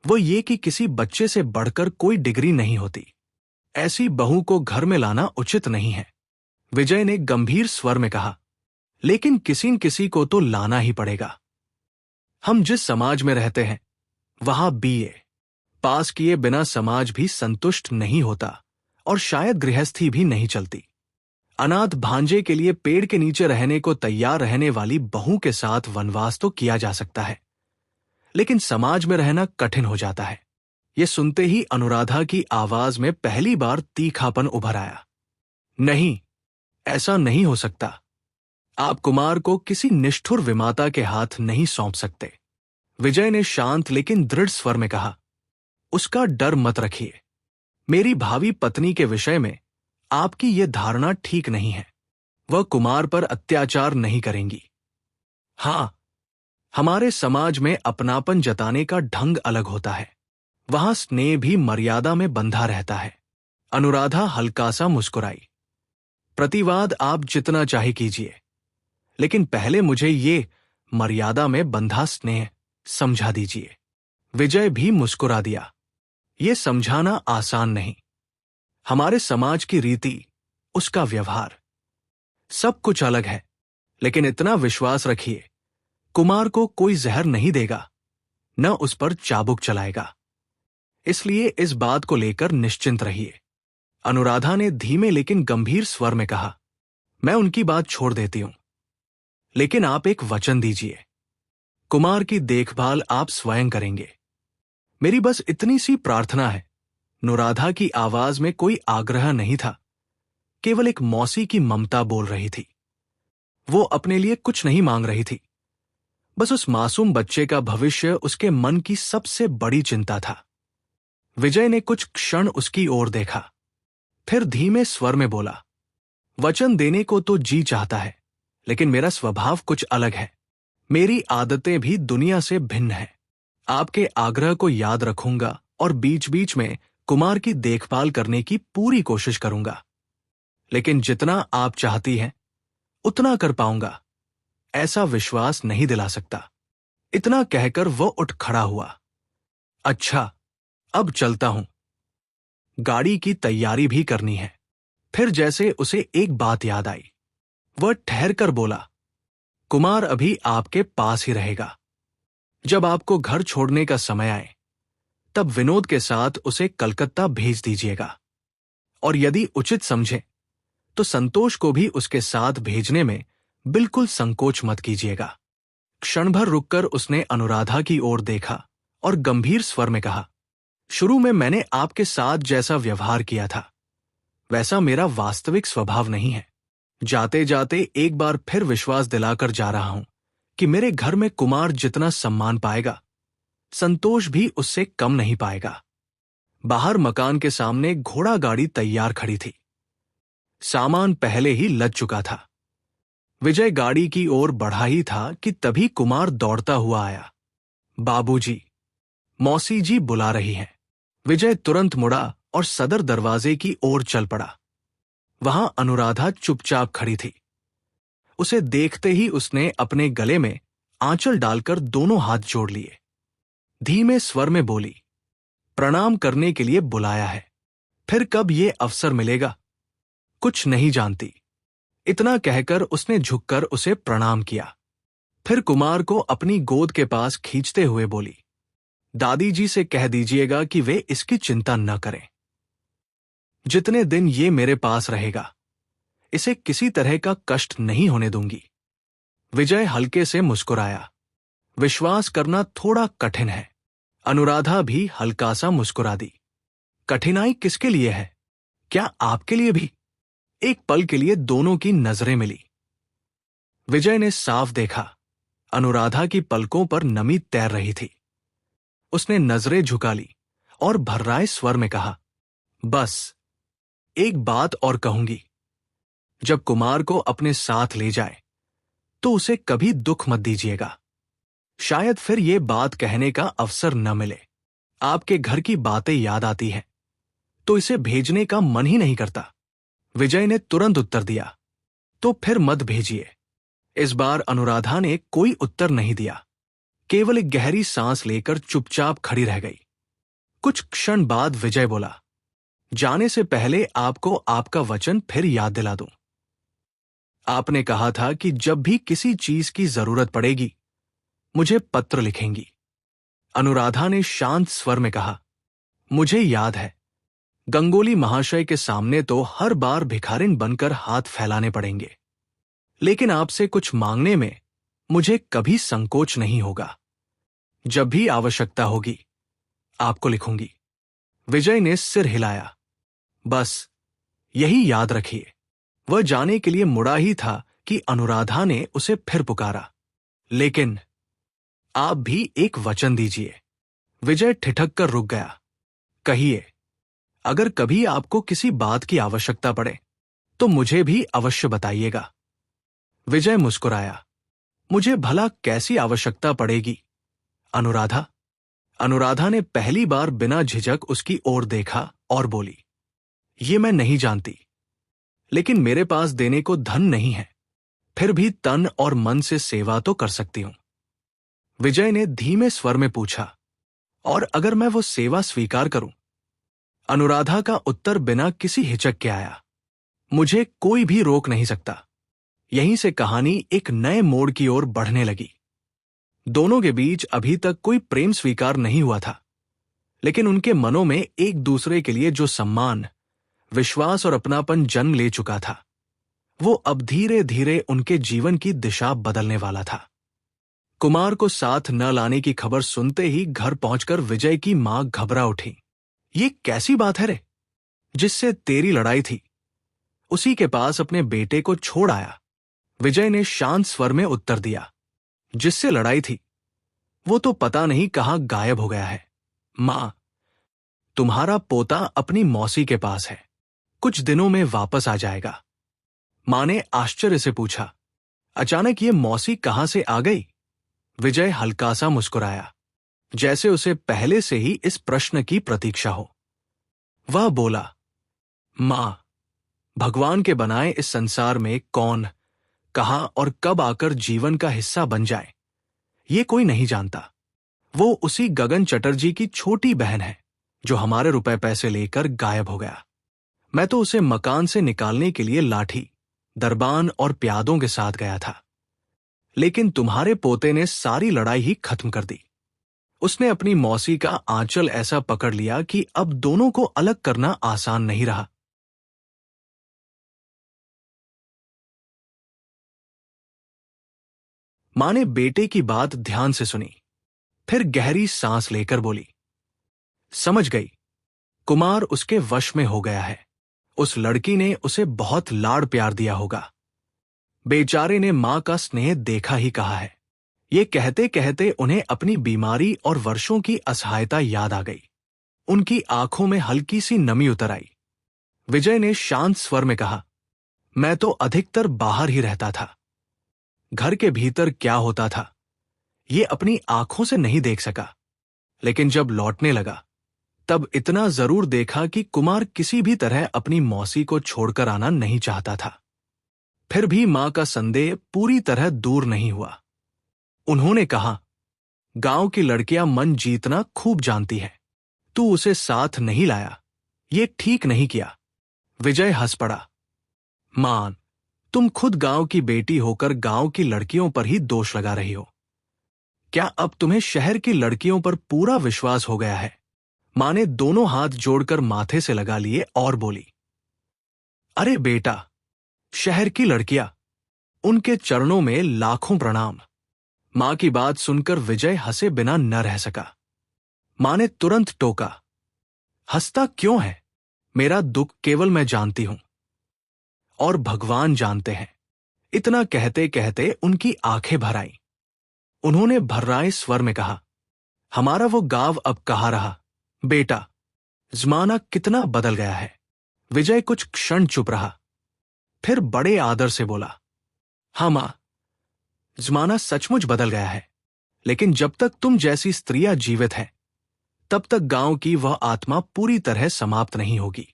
[SPEAKER 1] वो ये कि किसी बच्चे से बढ़कर कोई डिग्री नहीं होती। ऐसी बहू को घर में लाना उचित नहीं है। विजय ने गंभीर स्वर में कहा, लेकिन किसी न किसी को तो लाना ही पड़ेगा। हम जिस समाज में रहते हैं, वहां BA पास किए बिना समाज भी संतुष्ट नहीं होता और शायद गृहस्थी भी नहीं चलती। अनाथ भांजे के लिए पेड़ के नीचे रहने को तैयार रहने वाली बहू के साथ वनवास तो किया जा सकता है, लेकिन समाज में रहना कठिन हो जाता है। यह सुनते ही अनुराधा की आवाज में पहली बार तीखापन उभर आया। नहीं, ऐसा नहीं हो सकता। आप कुमार को किसी निष्ठुर विमाता के हाथ नहीं सौंप सकते। विजय ने शांत लेकिन दृढ़ स्वर में कहा, उसका डर मत रखिए। मेरी भावी पत्नी के विषय में आपकी यह धारणा ठीक नहीं है। वह कुमार पर अत्याचार नहीं करेंगी। हां, हमारे समाज में अपनापन जताने का ढंग अलग होता है। वहां स्नेह भी मर्यादा में बंधा रहता है। अनुराधा हल्का सा मुस्कुराई। प्रतिवाद आप जितना चाहे कीजिए, लेकिन पहले मुझे ये मर्यादा में बंधा स्नेह समझा दीजिए। विजय भी मुस्कुरा दिया। ये समझाना आसान नहीं। हमारे समाज की रीति, उसका व्यवहार, सब कुछ अलग है, लेकिन इतना विश्वास रखिए, कुमार को कोई जहर नहीं देगा, न उस पर चाबुक चलाएगा। इसलिए इस बात को लेकर निश्चिंत रहिए। अनुराधा ने धीमे लेकिन गंभीर स्वर में कहा, मैं उनकी बात छोड़ देती हूं, लेकिन आप एक वचन दीजिए। कुमार की देखभाल आप स्वयं करेंगे। मेरी बस इतनी सी प्रार्थना है। अनुराधा की आवाज में कोई आग्रह नहीं था, केवल एक मौसी की ममता बोल रही थी। वो अपने लिए कुछ नहीं मांग रही थी, बस उस मासूम बच्चे का भविष्य उसके मन की सबसे बड़ी चिंता था। विजय ने कुछ क्षण उसकी ओर देखा, फिर धीमे स्वर में बोला, वचन देने को तो जी चाहता है, लेकिन मेरा स्वभाव कुछ अलग है। मेरी आदतें भी दुनिया से भिन्न हैं। आपके आग्रह को याद रखूंगा और बीच बीच में कुमार की देखभाल करने की पूरी कोशिश करूंगा, लेकिन जितना आप चाहती हैं उतना कर पाऊंगा, ऐसा विश्वास नहीं दिला सकता। इतना कहकर वो उठ खड़ा हुआ। अच्छा, अब चलता हूं, गाड़ी की तैयारी भी करनी है। फिर जैसे उसे एक बात याद आई, वह ठहर कर बोला, कुमार अभी आपके पास ही रहेगा। जब आपको घर छोड़ने का समय आए तब विनोद के साथ उसे कलकत्ता भेज दीजिएगा, और यदि उचित समझे तो संतोष को भी उसके साथ भेजने में बिल्कुल संकोच मत कीजिएगा। क्षण भर रुककर उसने अनुराधा की ओर देखा और गंभीर स्वर में कहा, शुरू में मैंने आपके साथ जैसा व्यवहार किया था वैसा मेरा वास्तविक स्वभाव नहीं है। जाते जाते एक बार फिर विश्वास दिलाकर जा रहा हूं कि मेरे घर में कुमार जितना सम्मान पाएगा, संतोष भी उससे कम नहीं पाएगा। बाहर मकान के सामने घोड़ा गाड़ी तैयार खड़ी थी। सामान पहले ही लद चुका था। विजय गाड़ी की ओर बढ़ा ही था कि तभी कुमार दौड़ता हुआ आया। बाबूजी, मौसी जी बुला रही हैं। विजय तुरंत मुड़ा और सदर दरवाजे की ओर चल पड़ा। वहां अनुराधा चुपचाप खड़ी थी। उसे देखते ही उसने अपने गले में आंचल डालकर दोनों हाथ जोड़ लिए। धीमे स्वर में बोली, प्रणाम करने के लिए बुलाया है, फिर कब ये अवसर मिलेगा? कुछ नहीं जानती। इतना कहकर उसने झुककर उसे प्रणाम किया। फिर कुमार को अपनी गोद के पास खींचते हुए बोली, दादी जी से कह दीजिएगा कि वे इसकी चिंता न करें। जितने दिन ये मेरे पास रहेगा इसे किसी तरह का कष्ट नहीं होने दूंगी। विजय हल्के से मुस्कुराया। विश्वास करना थोड़ा कठिन है। अनुराधा भी हल्का सा मुस्कुरा दी। कठिनाई किसके लिए है? क्या आपके लिए भी? एक पल के लिए दोनों की नजरें मिली। विजय ने साफ देखा, अनुराधा की पलकों पर नमी तैर रही थी। उसने नजरें झुका ली और भर्राए स्वर में कहा, बस एक बात और कहूंगी। जब कुमार को अपने साथ ले जाए तो उसे कभी दुख मत दीजिएगा। शायद फिर ये बात कहने का अवसर न मिले। आपके घर की बातें याद आती हैं तो इसे भेजने का मन ही नहीं करता। विजय ने तुरंत उत्तर दिया, तो फिर मत भेजिए। इस बार अनुराधा ने कोई उत्तर नहीं दिया, केवल एक गहरी सांस लेकर चुपचाप खड़ी रह गई। कुछ क्षण बाद विजय बोला, जाने से पहले आपको आपका वचन फिर याद दिला दूं। आपने कहा था कि जब भी किसी चीज की जरूरत पड़ेगी मुझे पत्र लिखेंगी। अनुराधा ने शांत स्वर में कहा, मुझे याद है। गंगोली महाशय के सामने तो हर बार भिखारिन बनकर हाथ फैलाने पड़ेंगे, लेकिन आपसे कुछ मांगने में मुझे कभी संकोच नहीं होगा। जब भी आवश्यकता होगी आपको लिखूंगी। विजय ने सिर हिलाया। बस यही याद रखिए। वह जाने के लिए मुड़ा ही था कि अनुराधा ने उसे फिर पुकारा, लेकिन आप भी एक वचन दीजिए। विजय ठिठक कर रुक गया। कहिए, अगर कभी आपको किसी बात की आवश्यकता पड़े तो मुझे भी अवश्य बताइएगा। विजय मुस्कुराया। मुझे भला कैसी आवश्यकता पड़ेगी, अनुराधा? अनुराधा ने पहली बार बिना झिझक उसकी ओर देखा और बोली, ये मैं नहीं जानती, लेकिन मेरे पास देने को धन नहीं है, फिर भी तन और मन से सेवा तो कर सकती हूं। विजय ने धीमे स्वर में पूछा, और अगर मैं वो सेवा स्वीकार करूं? अनुराधा का उत्तर बिना किसी हिचक के आया, मुझे कोई भी रोक नहीं सकता। यहीं से कहानी एक नए मोड़ की ओर बढ़ने लगी। दोनों के बीच अभी तक कोई प्रेम स्वीकार नहीं हुआ था, लेकिन उनके मनों में एक दूसरे के लिए जो सम्मान, विश्वास और अपनापन जन्म ले चुका था, वो अब धीरे धीरे उनके जीवन की दिशा बदलने वाला था। कुमार को साथ न लाने की खबर सुनते ही घर पहुंचकर विजय की मां घबरा उठी। ये कैसी बात है रे, जिससे तेरी लड़ाई थी उसी के पास अपने बेटे को छोड़ आया। विजय ने शांत स्वर में उत्तर दिया, जिससे लड़ाई थी वो तो पता नहीं कहां गायब हो गया है। मां, तुम्हारा पोता अपनी मौसी के पास है, कुछ दिनों में वापस आ जाएगा। मां ने आश्चर्य से पूछा, अचानक ये मौसी कहां से आ गई? विजय हल्का सा मुस्कुराया, जैसे उसे पहले से ही इस प्रश्न की प्रतीक्षा हो। वह बोला, मां, भगवान के बनाए इस संसार में कौन, कहां और कब आकर जीवन का हिस्सा बन जाए, ये कोई नहीं जानता। वो उसी गगन चटर्जी की छोटी बहन है जो हमारे रुपए पैसे लेकर गायब हो गया। मैं तो उसे मकान से निकालने के लिए लाठी, दरबान और प्यादों के साथ गया था, लेकिन तुम्हारे पोते ने सारी लड़ाई ही खत्म कर दी। उसने अपनी मौसी का आंचल ऐसा पकड़ लिया कि अब दोनों को अलग करना आसान नहीं रहा। मां ने बेटे की बात ध्यान से सुनी, फिर गहरी सांस लेकर बोली, समझ गई, कुमार उसके वश में हो गया है। उस लड़की ने उसे बहुत लाड़ प्यार दिया होगा। बेचारे ने मां का स्नेह देखा ही कहा है। ये कहते कहते उन्हें अपनी बीमारी और वर्षों की असहायता याद आ गई। उनकी आंखों में हल्की सी नमी उतर आई। विजय ने शांत स्वर में कहा, मैं तो अधिकतर बाहर ही रहता था। घर के भीतर क्या होता था ये अपनी आंखों से नहीं देख सका, लेकिन जब लौटने लगा तब इतना जरूर देखा कि कुमार किसी भी तरह अपनी मौसी को छोड़कर आना नहीं चाहता था। फिर भी मां का संदेह पूरी तरह दूर नहीं हुआ। उन्होंने कहा, गांव की लड़कियां मन जीतना खूब जानती है, तू उसे साथ नहीं लाया, ये ठीक नहीं किया। विजय हंस पड़ा, मान, तुम खुद गांव की बेटी होकर गांव की लड़कियों पर ही दोष लगा रही हो। क्या अब तुम्हें शहर की लड़कियों पर पूरा विश्वास हो गया है? मां ने दोनों हाथ जोड़कर माथे से लगा लिए और बोली, अरे बेटा, शहर की लड़कियां, उनके चरणों में लाखों प्रणाम। मां की बात सुनकर विजय हंसे बिना न रह सका। मां ने तुरंत टोका, हंसता क्यों है? मेरा दुख केवल मैं जानती हूं और भगवान जानते हैं। इतना कहते कहते उनकी आंखें भर आईं। उन्होंने भर्राए स्वर में कहा, हमारा वो गांव अब कहाँ रहा? बेटा, जमाना कितना बदल गया है। विजय कुछ क्षण चुप रहा, फिर बड़े आदर से बोला, हाँ मां, जमाना सचमुच बदल गया है, लेकिन जब तक तुम जैसी स्त्रियां जीवित हैं, तब तक गांव की वह आत्मा पूरी तरह समाप्त नहीं होगी।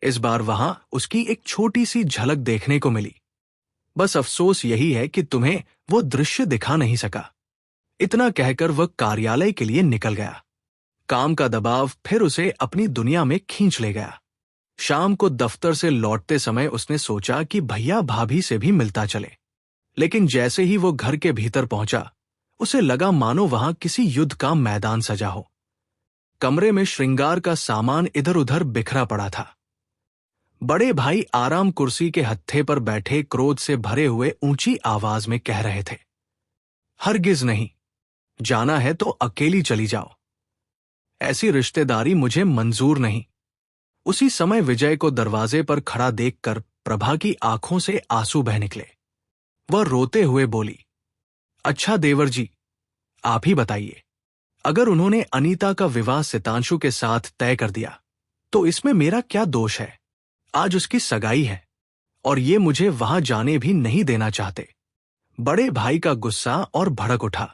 [SPEAKER 1] इस बार वहां उसकी एक छोटी सी झलक देखने को मिली। बस अफसोस यही है कि तुम्हें वो दृश्य दिखा नहीं सका। इतना कहकर वह कार्यालय के लिए निकल गया। काम का दबाव फिर उसे अपनी दुनिया में खींच ले गया। शाम को दफ्तर से लौटते समय उसने सोचा कि भैया भाभी से भी मिलता चले, लेकिन जैसे ही वो घर के भीतर पहुंचा, उसे लगा मानो वहां किसी युद्ध का मैदान सजा हो। कमरे में श्रृंगार का सामान इधर उधर बिखरा पड़ा था। बड़े भाई आराम कुर्सी के हत्थे पर बैठे क्रोध से भरे हुए ऊंची आवाज में कह रहे थे, हरगिज नहीं, जाना है तो अकेली चली जाओ, ऐसी रिश्तेदारी मुझे मंजूर नहीं। उसी समय विजय को दरवाजे पर खड़ा देखकर प्रभा की आंखों से आंसू बह निकले। वह रोते हुए बोली, अच्छा देवर जी, आप ही बताइए, अगर उन्होंने अनीता का विवाह सितांशु के साथ तय कर दिया तो इसमें मेरा क्या दोष है? आज उसकी सगाई है और ये मुझे वहां जाने भी नहीं देना चाहते। बड़े भाई का गुस्सा और भड़क उठा,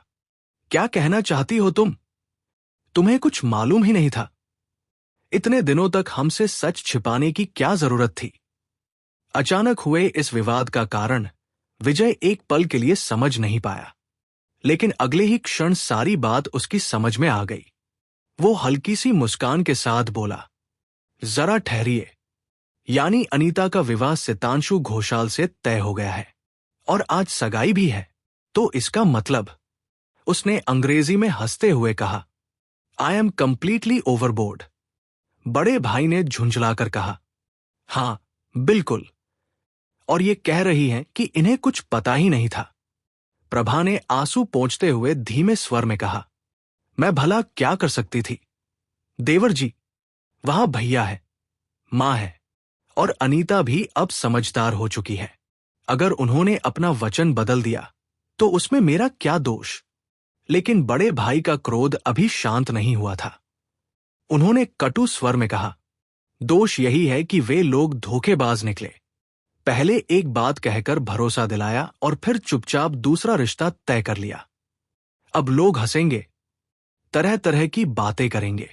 [SPEAKER 1] क्या कहना चाहती हो तुम? तुम्हें कुछ मालूम ही नहीं था? इतने दिनों तक हमसे सच छिपाने की क्या जरूरत थी? अचानक हुए इस विवाद का कारण विजय एक पल के लिए समझ नहीं पाया, लेकिन अगले ही क्षण सारी बात उसकी समझ में आ गई। वो हल्की सी मुस्कान के साथ बोला, जरा ठहरिए, यानी अनीता का विवाह सितांशु घोषाल से तय हो गया है और आज सगाई भी है, तो इसका मतलब? उसने अंग्रेजी में हंसते हुए कहा, आई एम कंप्लीटली ओवरबोर्ड। बड़े भाई ने झुंझलाकर कहा, हां बिल्कुल, और ये कह रही हैं कि इन्हें कुछ पता ही नहीं था। प्रभा ने आंसू पोंछते हुए धीमे स्वर में कहा, मैं भला क्या कर सकती थी? देवर जी, वहां भैया है, मां है और अनीता भी अब समझदार हो चुकी है। अगर उन्होंने अपना वचन बदल दिया तो उसमें मेरा क्या दोष। लेकिन बड़े भाई का क्रोध अभी शांत नहीं हुआ था। उन्होंने कटु स्वर में कहा, दोष यही है कि वे लोग धोखेबाज निकले। पहले एक बात कहकर भरोसा दिलाया और फिर चुपचाप दूसरा रिश्ता तय कर लिया। अब लोग हंसेंगे, तरह तरह की बातें करेंगे।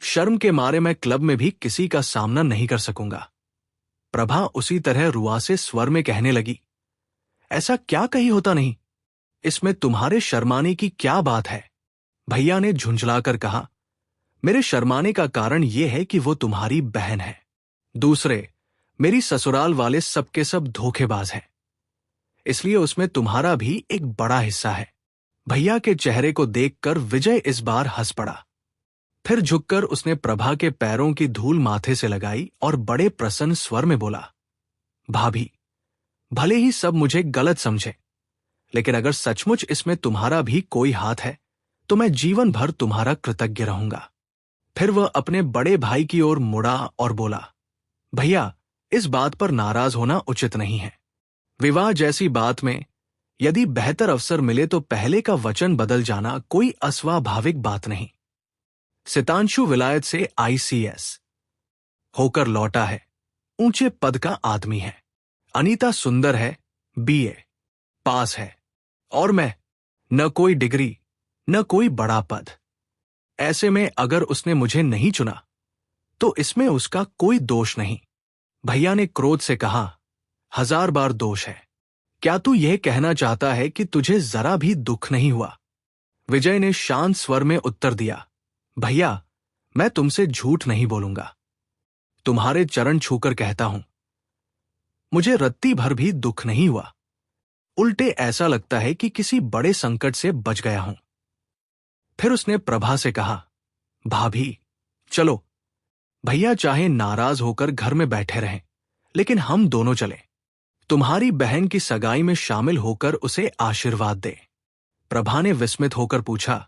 [SPEAKER 1] शर्म के मारे मैं क्लब में भी किसी का सामना नहीं कर सकूंगा। प्रभा उसी तरह रुआसे स्वर में कहने लगी, ऐसा क्या कहीं होता नहीं, इसमें तुम्हारे शर्माने की क्या बात है। भैया ने झुंझलाकर कहा, मेरे शर्माने का कारण यह है कि वो तुम्हारी बहन है। दूसरे, मेरी ससुराल वाले सबके सब धोखेबाज हैं, इसलिए उसमें तुम्हारा भी एक बड़ा हिस्सा है। भैया के चेहरे को देखकर विजय इस बार हंस पड़ा। फिर झुककर उसने प्रभा के पैरों की धूल माथे से लगाई और बड़े प्रसन्न स्वर में बोला, भाभी, भले ही सब मुझे गलत समझे, लेकिन अगर सचमुच इसमें तुम्हारा भी कोई हाथ है तो मैं जीवन भर तुम्हारा कृतज्ञ रहूंगा। फिर वह अपने बड़े भाई की ओर मुड़ा और बोला, भैया, इस बात पर नाराज होना उचित नहीं है। विवाह जैसी बात में यदि बेहतर अवसर मिले तो पहले का वचन बदल जाना कोई अस्वाभाविक बात नहीं। सितांशु विलायत से ICS होकर लौटा है, ऊंचे पद का आदमी है। अनीता सुंदर है, BA पास है, और मैं न कोई डिग्री न कोई बड़ा पद। ऐसे में अगर उसने मुझे नहीं चुना तो इसमें उसका कोई दोष नहीं। भैया ने क्रोध से कहा, 1000 बार दोष है। क्या तू यह कहना चाहता है कि तुझे जरा भी दुख नहीं हुआ? विजय ने शांत स्वर में उत्तर दिया, भैया, मैं तुमसे झूठ नहीं बोलूंगा। तुम्हारे चरण छूकर कहता हूं, मुझे रत्ती भर भी दुख नहीं हुआ। उल्टे ऐसा लगता है कि किसी बड़े संकट से बच गया हूं। फिर उसने प्रभा से कहा, भाभी, चलो। भैया चाहे नाराज होकर घर में बैठे रहें, लेकिन हम दोनों चले। तुम्हारी बहन की सगाई में शामिल होकर उसे आशीर्वाद दे। प्रभा ने विस्मित होकर पूछा,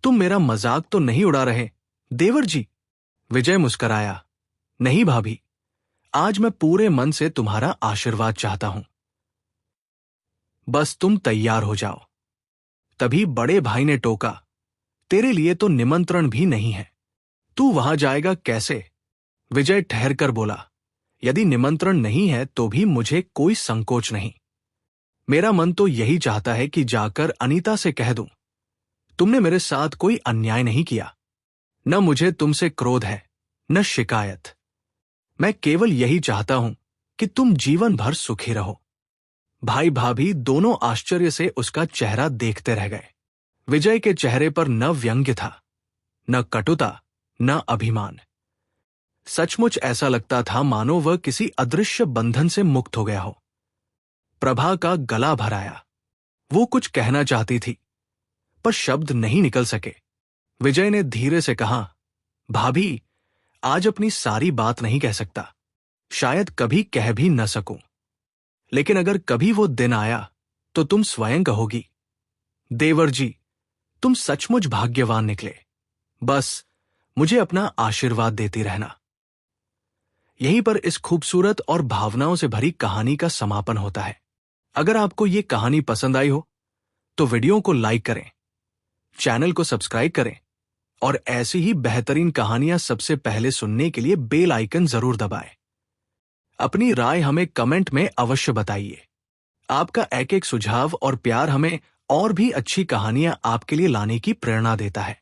[SPEAKER 1] तुम मेरा मजाक तो नहीं उड़ा रहे देवर जी? विजय मुस्कराया, नहीं भाभी, आज मैं पूरे मन से तुम्हारा आशीर्वाद चाहता हूं। बस तुम तैयार हो जाओ। तभी बड़े भाई ने टोका, तेरे लिए तो निमंत्रण भी नहीं है, तू वहां जाएगा कैसे? विजय ठहरकर बोला, यदि निमंत्रण नहीं है तो भी मुझे कोई संकोच नहीं। मेरा मन तो यही चाहता है कि जाकर अनीता से कह दूं, तुमने मेरे साथ कोई अन्याय नहीं किया। न मुझे तुमसे क्रोध है, न शिकायत। मैं केवल यही चाहता हूं कि तुम जीवन भर सुखी रहो। भाई भाभी दोनों आश्चर्य से उसका चेहरा देखते रह गए। विजय के चेहरे पर न व्यंग्य था, न कटुता, न अभिमान। सचमुच ऐसा लगता था मानो वह किसी अदृश्य बंधन से मुक्त हो गया हो। प्रभा का गला भर आया। वो कुछ कहना चाहती थी, पर शब्द नहीं निकल सके। विजय ने धीरे से कहा, भाभी, आज अपनी सारी बात नहीं कह सकता, शायद कभी कह भी न सकूं, लेकिन अगर कभी वो दिन आया तो तुम स्वयं कहोगी, देवर जी, तुम सचमुच भाग्यवान निकले। बस मुझे अपना आशीर्वाद देती रहना। यहीं पर इस खूबसूरत और भावनाओं से भरी कहानी का समापन होता है। अगर आपको ये कहानी पसंद आई हो तो वीडियो को लाइक करें, चैनल को सब्सक्राइब करें और ऐसी ही बेहतरीन कहानियां सबसे पहले सुनने के लिए बेल आइकन जरूर दबाएं। अपनी राय हमें कमेंट में अवश्य बताइए। आपका एक एक सुझाव और प्यार हमें और भी अच्छी कहानियां आपके लिए लाने की प्रेरणा देता है।